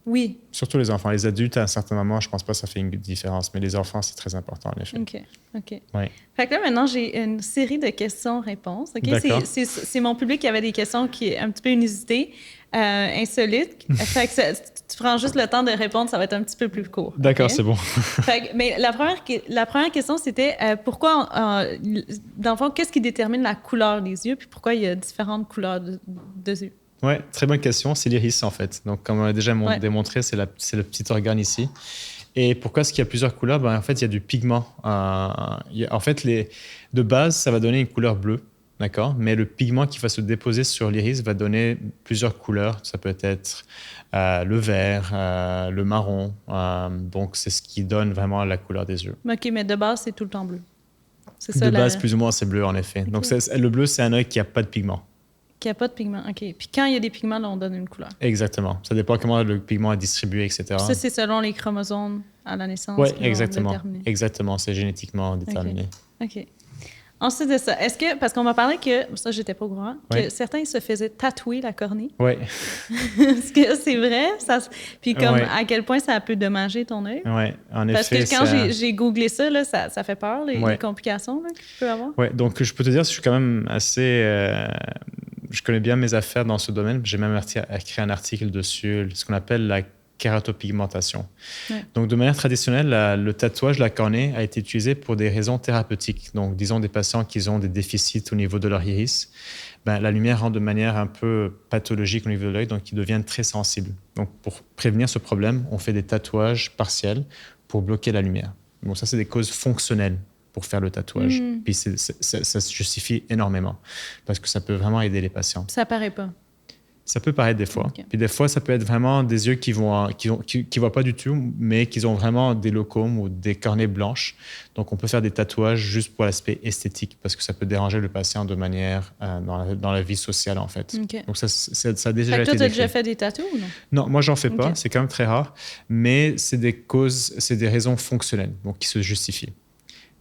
Speaker 1: Oui.
Speaker 2: Surtout les enfants. Les adultes, à un certain moment, je pense pas que ça fait une différence, mais les enfants, c'est très important, en effet.
Speaker 1: OK.
Speaker 2: Ouais.
Speaker 1: Fait que là, maintenant, j'ai une série de questions-réponses. OK?
Speaker 2: D'accord.
Speaker 1: C'est mon public qui avait des questions qui est un petit peu inusitées, insolites. Fait que tu prends juste le temps de répondre, ça va être un petit peu plus court.
Speaker 2: D'accord,
Speaker 1: OK?
Speaker 2: c'est bon.
Speaker 1: Fait que, mais la première question, c'était pourquoi, dans le fond, qu'est-ce qui détermine la couleur des yeux, puis pourquoi il y a différentes couleurs de yeux?
Speaker 2: Ouais, très bonne question. C'est l'iris, en fait. Donc, comme on a déjà démontré, c'est le petit organe ici. Et pourquoi est-ce qu'il y a plusieurs couleurs? En fait, il y a du pigment. En fait, de base, ça va donner une couleur bleue, d'accord? Mais le pigment qui va se déposer sur l'iris va donner plusieurs couleurs. Ça peut être le vert, le marron. Donc, c'est ce qui donne vraiment la couleur des yeux.
Speaker 1: OK, mais de base, c'est tout le temps bleu. C'est ça,
Speaker 2: de base, plus ou moins, c'est bleu, en effet. Okay. Donc, le bleu, c'est un œil qui n'a pas de pigment.
Speaker 1: Qui n'a pas de pigment, OK. Puis quand il y a des pigments, là, on donne une couleur.
Speaker 2: Exactement. Ça dépend comment le pigment est distribué, etc.
Speaker 1: Puis ça, c'est selon les chromosomes à la naissance.
Speaker 2: Oui, exactement. Exactement, c'est génétiquement déterminé.
Speaker 1: OK. Ensuite de ça, est-ce que, parce qu'on m'a parlé que, ça, j'étais pas au courant, que certains se faisaient tatouer la cornée.
Speaker 2: Oui.
Speaker 1: Est-ce que c'est vrai? Puis comme, à quel point ça peut dommager ton œil?
Speaker 2: Oui, en effet.
Speaker 1: Parce que quand j'ai googlé ça, là, ça fait peur, les complications qu'il peut avoir.
Speaker 2: Oui, donc je peux te dire, je suis quand même assez... je connais bien mes affaires dans ce domaine. J'ai même écrit un article dessus, ce qu'on appelle la kératopigmentation. Ouais. Donc, de manière traditionnelle, le tatouage de la cornée a été utilisé pour des raisons thérapeutiques. Donc, disons des patients qui ont des déficits au niveau de leur iris. La lumière rentre de manière un peu pathologique au niveau de l'œil, donc ils deviennent très sensibles. Donc, pour prévenir ce problème, on fait des tatouages partiels pour bloquer la lumière. Donc, ça, c'est des causes fonctionnelles pour faire le tatouage. Puis ça se justifie énormément parce que ça peut vraiment aider les patients.
Speaker 1: Ça paraît pas.
Speaker 2: Ça peut paraître des fois. Okay. Puis des fois, ça peut être vraiment des yeux qui voient pas du tout, mais qui ont vraiment des locomes ou des cornées blanches. Donc, on peut faire des tatouages juste pour l'aspect esthétique parce que ça peut déranger le patient de manière dans la vie sociale, en fait.
Speaker 1: Okay.
Speaker 2: Donc, ça a déjà été
Speaker 1: toi, tu as
Speaker 2: décrit.
Speaker 1: déjà fait des tatous ou non?
Speaker 2: Non, moi, j'en fais pas. C'est quand même très rare. Mais c'est des raisons fonctionnelles, donc qui se justifient.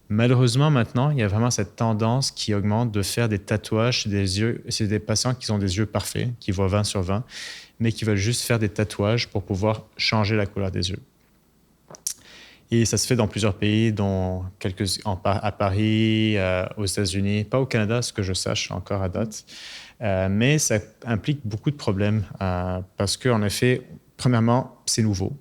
Speaker 2: Malheureusement, maintenant, il y a vraiment cette tendance qui augmente de faire des tatouages chez des patients qui ont des yeux parfaits, qui voient 20 sur 20, mais qui veulent juste faire des tatouages pour pouvoir changer la couleur des yeux. Et ça se fait dans plusieurs pays, dont à Paris, aux États-Unis, pas au Canada, ce que je sache encore à date. Mais ça implique beaucoup de problèmes parce qu'en effet, premièrement, c'est nouveau.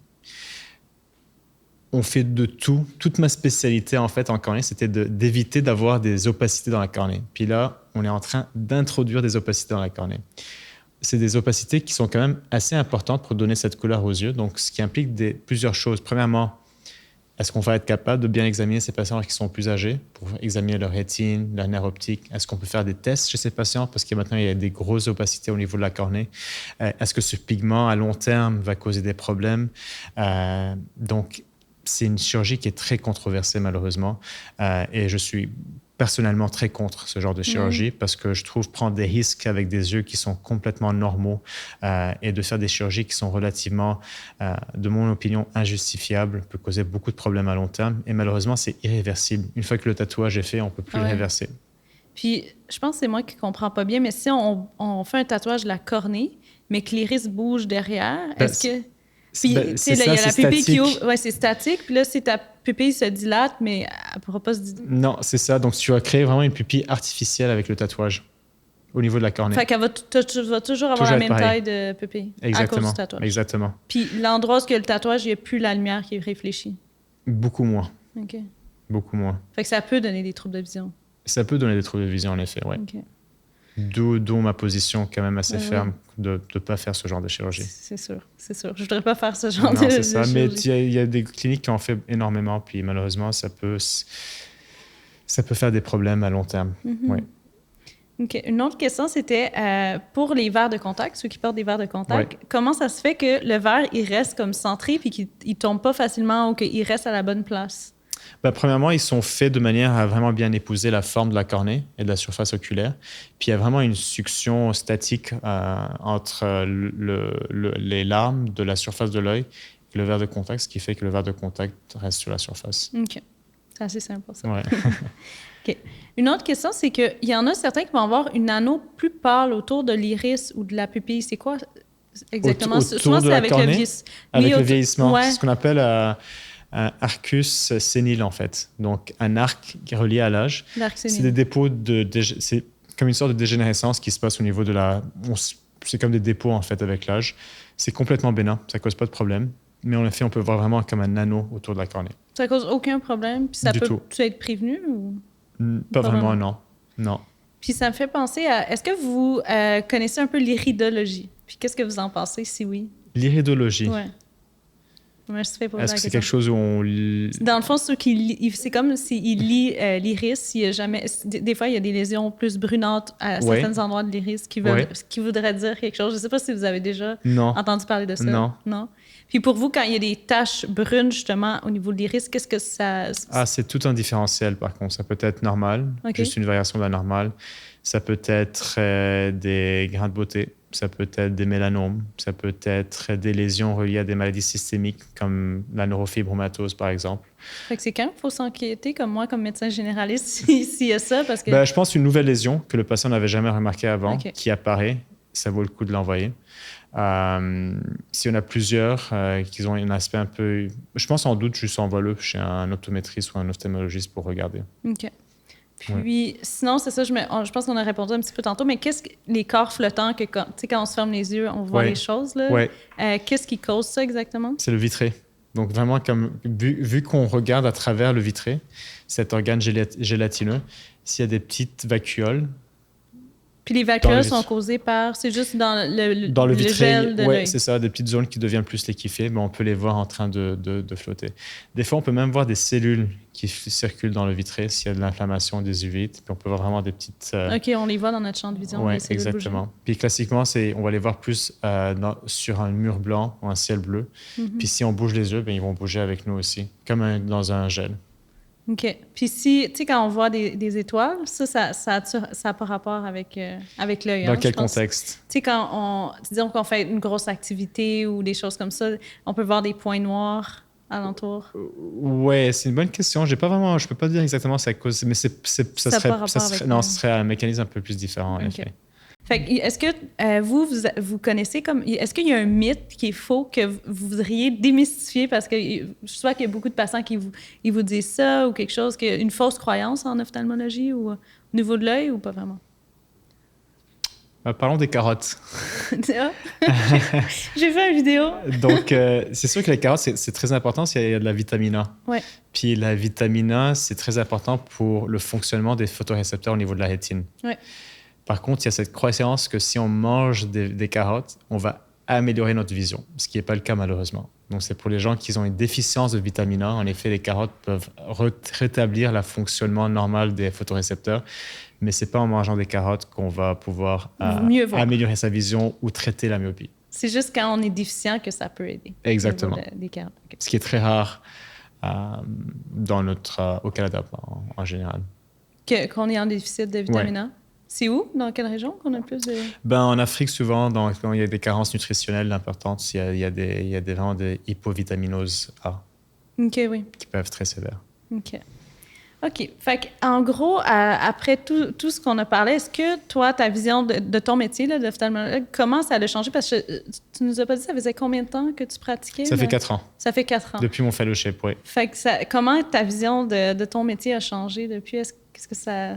Speaker 2: On fait de tout. Toute ma spécialité, en fait, en cornée, c'était d'éviter d'avoir des opacités dans la cornée. Puis là, on est en train d'introduire des opacités dans la cornée. C'est des opacités qui sont quand même assez importantes pour donner cette couleur aux yeux. Donc, ce qui implique plusieurs choses. Premièrement, est-ce qu'on va être capable de bien examiner ces patients qui sont plus âgés pour examiner leur rétine, leur nerf optique? Est-ce qu'on peut faire des tests chez ces patients? Parce que maintenant, il y a des grosses opacités au niveau de la cornée. Est-ce que ce pigment, à long terme, va causer des problèmes? Donc, c'est une chirurgie qui est très controversée, malheureusement. Et je suis personnellement très contre ce genre de chirurgie parce que je trouve prendre des risques avec des yeux qui sont complètement normaux et de faire des chirurgies qui sont relativement, de mon opinion, injustifiables peut causer beaucoup de problèmes à long terme. Et malheureusement, c'est irréversible. Une fois que le tatouage est fait, on ne peut plus le réverser.
Speaker 1: Puis, je pense que c'est moi qui ne comprends pas bien, mais si on fait un tatouage de la cornée, mais que l'iris bouge derrière, est-ce que... Puis, il y a la pupille qui ouvre. Oui, c'est statique. Puis là, si ta pupille se dilate, mais elle ne pourra pas se dilater.
Speaker 2: Non, c'est ça. Donc, tu vas créer vraiment une pupille artificielle avec le tatouage au niveau de la cornée.
Speaker 1: Fait qu'elle va toujours avoir la même taille de pupille.
Speaker 2: Exactement.
Speaker 1: À cause du tatouage.
Speaker 2: Exactement.
Speaker 1: Puis l'endroit où il y a le tatouage, il n'y a plus la lumière qui est réfléchie.
Speaker 2: Beaucoup moins.
Speaker 1: OK.
Speaker 2: Beaucoup moins.
Speaker 1: Fait que ça peut donner des troubles de vision.
Speaker 2: Ça peut donner des troubles de vision, en effet, oui.
Speaker 1: OK.
Speaker 2: D'où ma position quand même assez ferme de ne pas faire ce genre de chirurgie.
Speaker 1: C'est sûr. Je ne voudrais pas faire ce genre de chirurgie.
Speaker 2: C'est ça, mais il y a des cliniques qui en font énormément, puis malheureusement, ça peut faire des problèmes à long terme. Ouais.
Speaker 1: OK. Une autre question, c'était pour les verres de contact, ceux qui portent des verres de contact, comment ça se fait que le verre, il reste comme centré puis qu'il ne tombe pas facilement ou qu'il reste à la bonne place?
Speaker 2: Premièrement, ils sont faits de manière à vraiment bien épouser la forme de la cornée et de la surface oculaire. Puis il y a vraiment une succion statique entre les larmes de la surface de l'œil et le verre de contact, ce qui fait que le verre de contact reste sur la surface.
Speaker 1: OK. C'est assez simple pour ça.
Speaker 2: Ouais.
Speaker 1: OK. Une autre question, c'est qu'il y en a certains qui vont avoir une anneau plus pâle autour de l'iris ou de la pupille. C'est quoi exactement?
Speaker 2: Souvent, c'est avec
Speaker 1: le
Speaker 2: vieillissement.
Speaker 1: Ouais.
Speaker 2: C'est ce qu'on appelle un arcus sénile, en fait. Donc, un arc relié à l'âge.
Speaker 1: L'arc sénile.
Speaker 2: C'est des dépôts c'est comme une sorte de dégénérescence qui se passe au niveau de la... C'est comme des dépôts, en fait, avec l'âge. C'est complètement bénin. Ça ne cause pas de problème. Mais en effet, on peut voir vraiment comme un anneau autour de la cornée.
Speaker 1: Ça cause aucun problème? Puis ça peut-tu être prévenu? Ou...
Speaker 2: Pas vraiment, non.
Speaker 1: Puis ça me fait penser à... Est-ce que vous connaissez un peu l'iridologie? Puis qu'est-ce que vous en pensez, si oui?
Speaker 2: L'iridologie?
Speaker 1: Ouais.
Speaker 2: Est-ce que c'est quelque chose où on...
Speaker 1: Dans le fond, c'est comme s'il lit l'iris. S'il y a jamais... Des fois, il y a des lésions plus brunantes à certains endroits de l'iris qui voudraient dire quelque chose. Je ne sais pas si vous avez déjà entendu parler de ça. Non. Puis pour vous, quand il y a des taches brunes, justement, au niveau de l'iris, qu'est-ce que ça...
Speaker 2: c'est tout un différentiel, par contre. Ça peut être normal, juste une variation de la normale. Ça peut être des grains de beauté. Ça peut être des mélanomes, ça peut être des lésions reliées à des maladies systémiques comme la neurofibromatose, par exemple.
Speaker 1: Fait que c'est quand il faut s'inquiéter, comme moi, comme médecin généraliste, s'il y a ça? Parce que...
Speaker 2: Je pense une nouvelle lésion que le patient n'avait jamais remarquée avant, qui apparaît, ça vaut le coup de l'envoyer. Si on a plusieurs qui ont un aspect un peu... Je pense en doute, juste envoie-le chez un optométriste ou un ophtalmologiste pour regarder.
Speaker 1: OK. Puis, sinon, c'est ça, je pense qu'on a répondu un petit peu tantôt, mais qu'est-ce que les corps flottants, quand on se ferme les yeux, on voit les choses, là? Qu'est-ce qui cause ça exactement? C'est
Speaker 2: le vitré. Donc, vraiment, vu qu'on regarde à travers le vitré, cet organe gélatineux, s'il y a des petites vacuoles...
Speaker 1: Puis les vacuoles sont causées par... C'est juste dans le
Speaker 2: vitré,
Speaker 1: gel de l'œil.
Speaker 2: Oui, c'est ça, des petites zones qui deviennent plus liquéfiées, mais on peut les voir en train de flotter. Des fois, on peut même voir des cellules qui circulent dans le vitré s'il y a de l'inflammation, des uvéites, puis on peut voir vraiment des petites...
Speaker 1: OK, on les voit dans notre champ de vision.
Speaker 2: Oui, exactement. Bouger. Puis classiquement, on va les voir plus sur un mur blanc ou un ciel bleu. Puis si on bouge les yeux, ils vont bouger avec nous aussi, comme dans un gel.
Speaker 1: OK. Puis si, tu sais, quand on voit des étoiles, ça n'a pas rapport avec l'œil.
Speaker 2: Dans quel contexte?
Speaker 1: Tu sais, disons qu'on fait une grosse activité ou des choses comme ça, on peut voir des points noirs alentour.
Speaker 2: Oui, c'est une bonne question. Je peux pas dire exactement c'est à cause, mais ce serait un mécanisme un peu plus différent, en effet.
Speaker 1: Fait que, est-ce que vous connaissez est-ce qu'il y a un mythe qui est faux que vous voudriez démystifier parce que je sais qu'il y a beaucoup de patients qui vous disent ça ou quelque chose, une fausse croyance en ophtalmologie ou au niveau de l'œil ou pas vraiment?
Speaker 2: Parlons des carottes.
Speaker 1: J'ai fait une vidéo.
Speaker 2: Donc, c'est sûr que les carottes, c'est très important s'il y a de la vitamine A.
Speaker 1: Ouais.
Speaker 2: Puis la vitamine A, c'est très important pour le fonctionnement des photorécepteurs au niveau de la rétine.
Speaker 1: Ouais.
Speaker 2: Par contre, il y a cette croyance que si on mange des carottes, on va améliorer notre vision, ce qui n'est pas le cas malheureusement. Donc, c'est pour les gens qui ont une déficience de vitamine A. En effet, les carottes peuvent rétablir le fonctionnement normal des photorécepteurs, mais ce n'est pas en mangeant des carottes qu'on va pouvoir améliorer sa vision ou traiter la myopie.
Speaker 1: C'est juste quand on est déficient que ça peut aider.
Speaker 2: Exactement.
Speaker 1: Des carottes. Okay.
Speaker 2: Ce qui est très rare au Canada en général.
Speaker 1: Qu'on est en déficit de vitamine A? C'est où? Dans quelle région qu'on a le plus de...
Speaker 2: En Afrique, souvent, quand il y a des carences nutritionnelles importantes, il y a vraiment des hypovitaminoses A.
Speaker 1: OK, oui.
Speaker 2: Qui peuvent être très sévères.
Speaker 1: OK. Fait qu'en gros, après tout ce qu'on a parlé, est-ce que toi, ta vision de ton métier d'ophtalmologue, comment ça a changé? Parce que tu nous as pas dit, ça faisait combien de temps que tu pratiquais?
Speaker 2: Ça fait 4 ans.
Speaker 1: Ça fait 4 ans.
Speaker 2: Depuis mon fellowship, oui.
Speaker 1: Fait que comment ta vision de ton métier a changé depuis? Qu'est-ce que ça...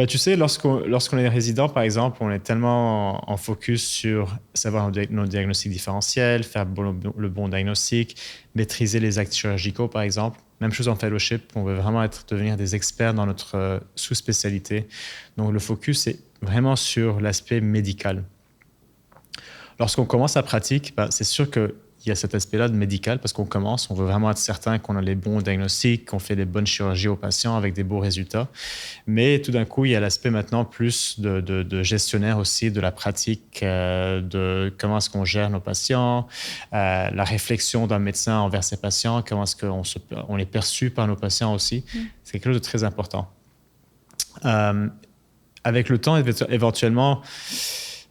Speaker 2: Tu sais, lorsqu'on est résident, par exemple, on est tellement en focus sur savoir nos diagnostics différentiels, faire le bon diagnostic, maîtriser les actes chirurgicaux, par exemple. Même chose en fellowship, on veut vraiment devenir des experts dans notre sous-spécialité. Donc, le focus est vraiment sur l'aspect médical. Lorsqu'on commence la pratique, c'est sûr qu'il il y a cet aspect-là de médical parce qu'on commence, on veut vraiment être certain qu'on a les bons diagnostics, qu'on fait des bonnes chirurgies aux patients avec des beaux résultats. Mais tout d'un coup, il y a l'aspect maintenant plus de gestionnaire aussi, de la pratique, de comment est-ce qu'on gère nos patients, la réflexion d'un médecin envers ses patients, comment est-ce qu'on est perçu par nos patients aussi. C'est quelque chose de très important. Avec le temps, éventuellement,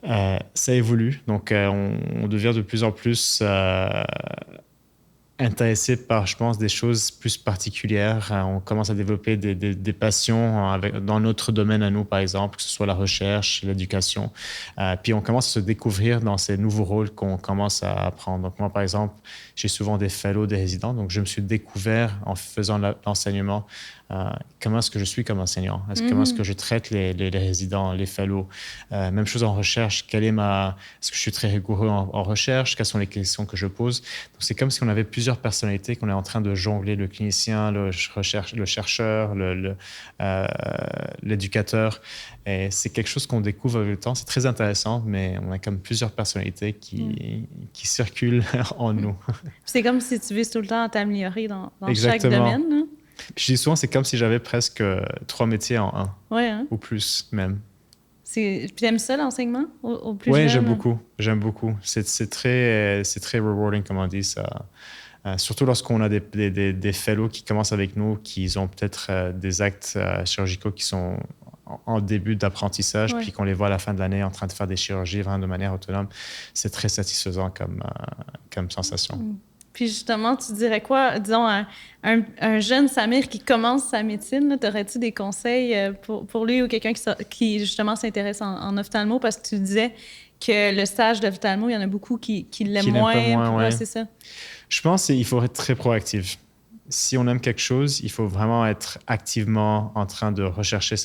Speaker 2: ça évolue. Donc, on devient de plus en plus intéressé par, je pense, des choses plus particulières. On commence à développer des passions dans notre domaine à nous, par exemple, que ce soit la recherche, l'éducation. Puis on commence à se découvrir dans ces nouveaux rôles qu'on commence à apprendre. Donc moi, par exemple, j'ai souvent des fellows, des résidents. Donc je me suis découvert en faisant l'enseignement. Comment est-ce que je suis comme enseignant? Comment est-ce que je traite les résidents, les fellows? Même chose en recherche. Est-ce que je suis très rigoureux en recherche? Quelles sont les questions que je pose? Donc, c'est comme si on avait plusieurs personnalités qu'on est en train de jongler, le clinicien, le chercheur, l'éducateur. Et c'est quelque chose qu'on découvre avec le temps. C'est très intéressant, mais on a comme plusieurs personnalités qui circulent en nous.
Speaker 1: C'est comme si tu vises tout le temps à t'améliorer dans chaque
Speaker 2: Exactement.
Speaker 1: domaine. Hein?
Speaker 2: Puis je dis souvent, c'est comme si j'avais presque 3 métiers en un.
Speaker 1: Ouais, hein?
Speaker 2: Ou plus même.
Speaker 1: Puis t'aimes ça, l'enseignement, au plus
Speaker 2: jeune? Oui, j'aime beaucoup. C'est très rewarding, comme on dit, ça. Surtout lorsqu'on a des fellows qui commencent avec nous, qui ont peut-être des actes chirurgicaux qui sont en début d'apprentissage, puis qu'on les voit à la fin de l'année en train de faire des chirurgies vraiment de manière autonome. C'est très satisfaisant comme sensation.
Speaker 1: Puis justement, tu dirais quoi, disons, un jeune Samir qui commence sa médecine, t'aurais-tu des conseils pour lui ou quelqu'un qui justement s'intéresse en ophtalmo? Parce que tu disais que le stage d'ophtalmo, il y en a beaucoup qui l'aiment moins.
Speaker 2: Ouais,
Speaker 1: c'est ça.
Speaker 2: Je pense qu'il faut être très proactif. Si on aime quelque chose, il faut vraiment être activement en train de rechercher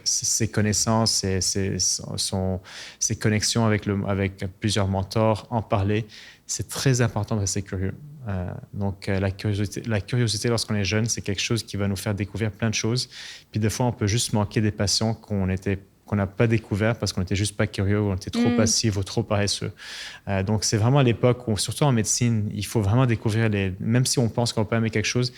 Speaker 2: ses connaissances et ses connexions avec plusieurs mentors, en parler. C'est très important de rester curieux. Donc, la curiosité lorsqu'on est jeune, c'est quelque chose qui va nous faire découvrir plein de choses. Puis des fois, on peut juste manquer des passions qu'on n'a pas découvert parce qu'on n'était juste pas curieux ou on était trop passif ou trop paresseux. Donc, c'est vraiment à l'époque où, surtout en médecine, il faut vraiment découvrir même si on pense qu'on peut aimer quelque chose,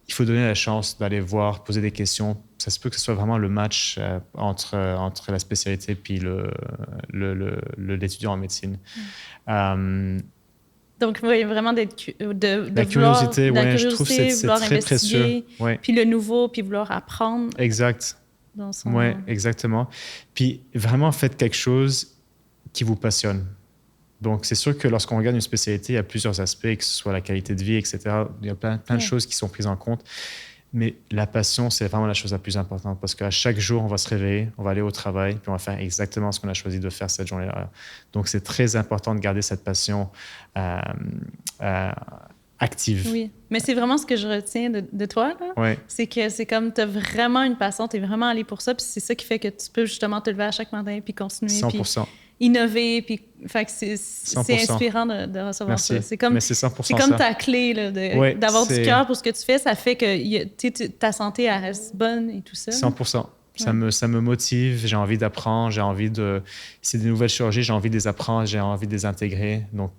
Speaker 2: il faut donner la chance d'aller voir, poser des questions. Ça se peut que ce soit vraiment le match entre la spécialité puis l'étudiant en médecine.
Speaker 1: Donc, oui, vraiment
Speaker 2: la curiosité, je trouve que c'est très précieux. Ouais.
Speaker 1: Puis le nouveau, puis vouloir apprendre.
Speaker 2: Exact. Oui, exactement. Puis vraiment, faites quelque chose qui vous passionne. Donc, c'est sûr que lorsqu'on regarde une spécialité, il y a plusieurs aspects, que ce soit la qualité de vie, etc. Il y a plein de choses qui sont prises en compte. Mais la passion, c'est vraiment la chose la plus importante parce qu'à chaque jour, on va se réveiller, on va aller au travail, puis on va faire exactement ce qu'on a choisi de faire cette journée-là. Donc, c'est très important de garder cette passion active.
Speaker 1: Oui, mais c'est vraiment ce que je retiens de toi, là.
Speaker 2: Ouais.
Speaker 1: C'est que c'est comme tu as vraiment une passion, tu es vraiment allé pour ça, puis c'est ça qui fait que tu peux justement te lever à chaque matin, puis continuer,
Speaker 2: 100%.
Speaker 1: Puis innover, puis fait que c'est inspirant de recevoir ça. C'est comme, c'est comme ta clé là, d'avoir du cœur pour ce que tu fais, ça fait que ta santé elle reste bonne et tout ça.
Speaker 2: 100%. Ça me motive, j'ai envie d'apprendre, c'est des nouvelles chirurgies, j'ai envie de les apprendre, j'ai envie de les intégrer. Donc,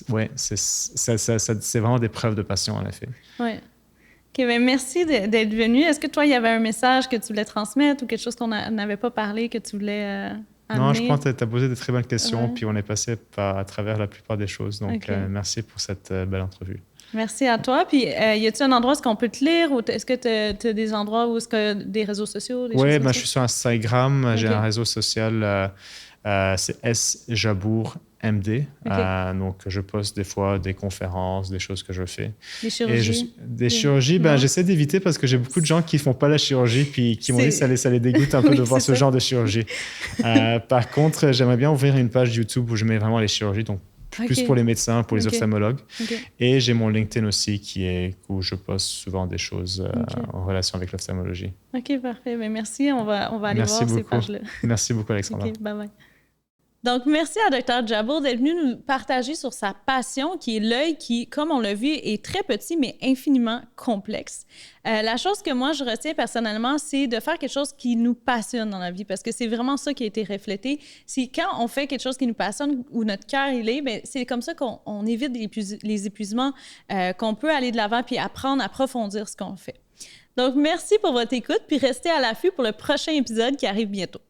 Speaker 2: ouais, c'est vraiment des preuves de passion, en effet.
Speaker 1: Oui. OK, bien, merci d'être venu. Est-ce que toi, il y avait un message que tu voulais transmettre ou quelque chose qu'on n'avait pas parlé que tu voulais amener?
Speaker 2: Non, je pense que tu as posé de très bonnes questions, puis on est passé à travers la plupart des choses. Donc, merci pour cette belle entrevue.
Speaker 1: Merci à toi. Puis, y a-t-il un endroit où est-ce qu'on peut te lire ou est-ce que tu as des endroits où est-ce que des réseaux sociaux?
Speaker 2: Oui, je suis sur Instagram. J'ai un réseau social, c'est sjabourmd. Donc, je poste des fois des conférences, des choses que je fais.
Speaker 1: Des chirurgies?
Speaker 2: Des chirurgies, j'essaie d'éviter parce que j'ai beaucoup de gens qui ne font pas la chirurgie puis qui m'ont dit que ça les dégoûte un peu de voir ce genre de chirurgie. Par contre, j'aimerais bien ouvrir une page YouTube où je mets vraiment les chirurgies. Donc, plus pour les médecins, pour les ophtalmologues. Et j'ai mon LinkedIn aussi où je poste souvent des choses en relation avec l'ophtalmologie. OK,
Speaker 1: parfait. Bien, merci. On va aller voir ces pages-là.
Speaker 2: Merci beaucoup, Alexandra.
Speaker 1: OK, bye-bye. Donc, merci à Dr. Jabour d'être venu nous partager sur sa passion, qui est l'œil, qui, comme on l'a vu, est très petit, mais infiniment complexe. La chose que moi, je retiens personnellement, c'est de faire quelque chose qui nous passionne dans la vie, parce que c'est vraiment ça qui a été reflété. C'est quand on fait quelque chose qui nous passionne, où notre cœur, il est, bien, c'est comme ça qu'on évite les épuisements, qu'on peut aller de l'avant puis apprendre, approfondir ce qu'on fait. Donc, merci pour votre écoute, puis restez à l'affût pour le prochain épisode qui arrive bientôt.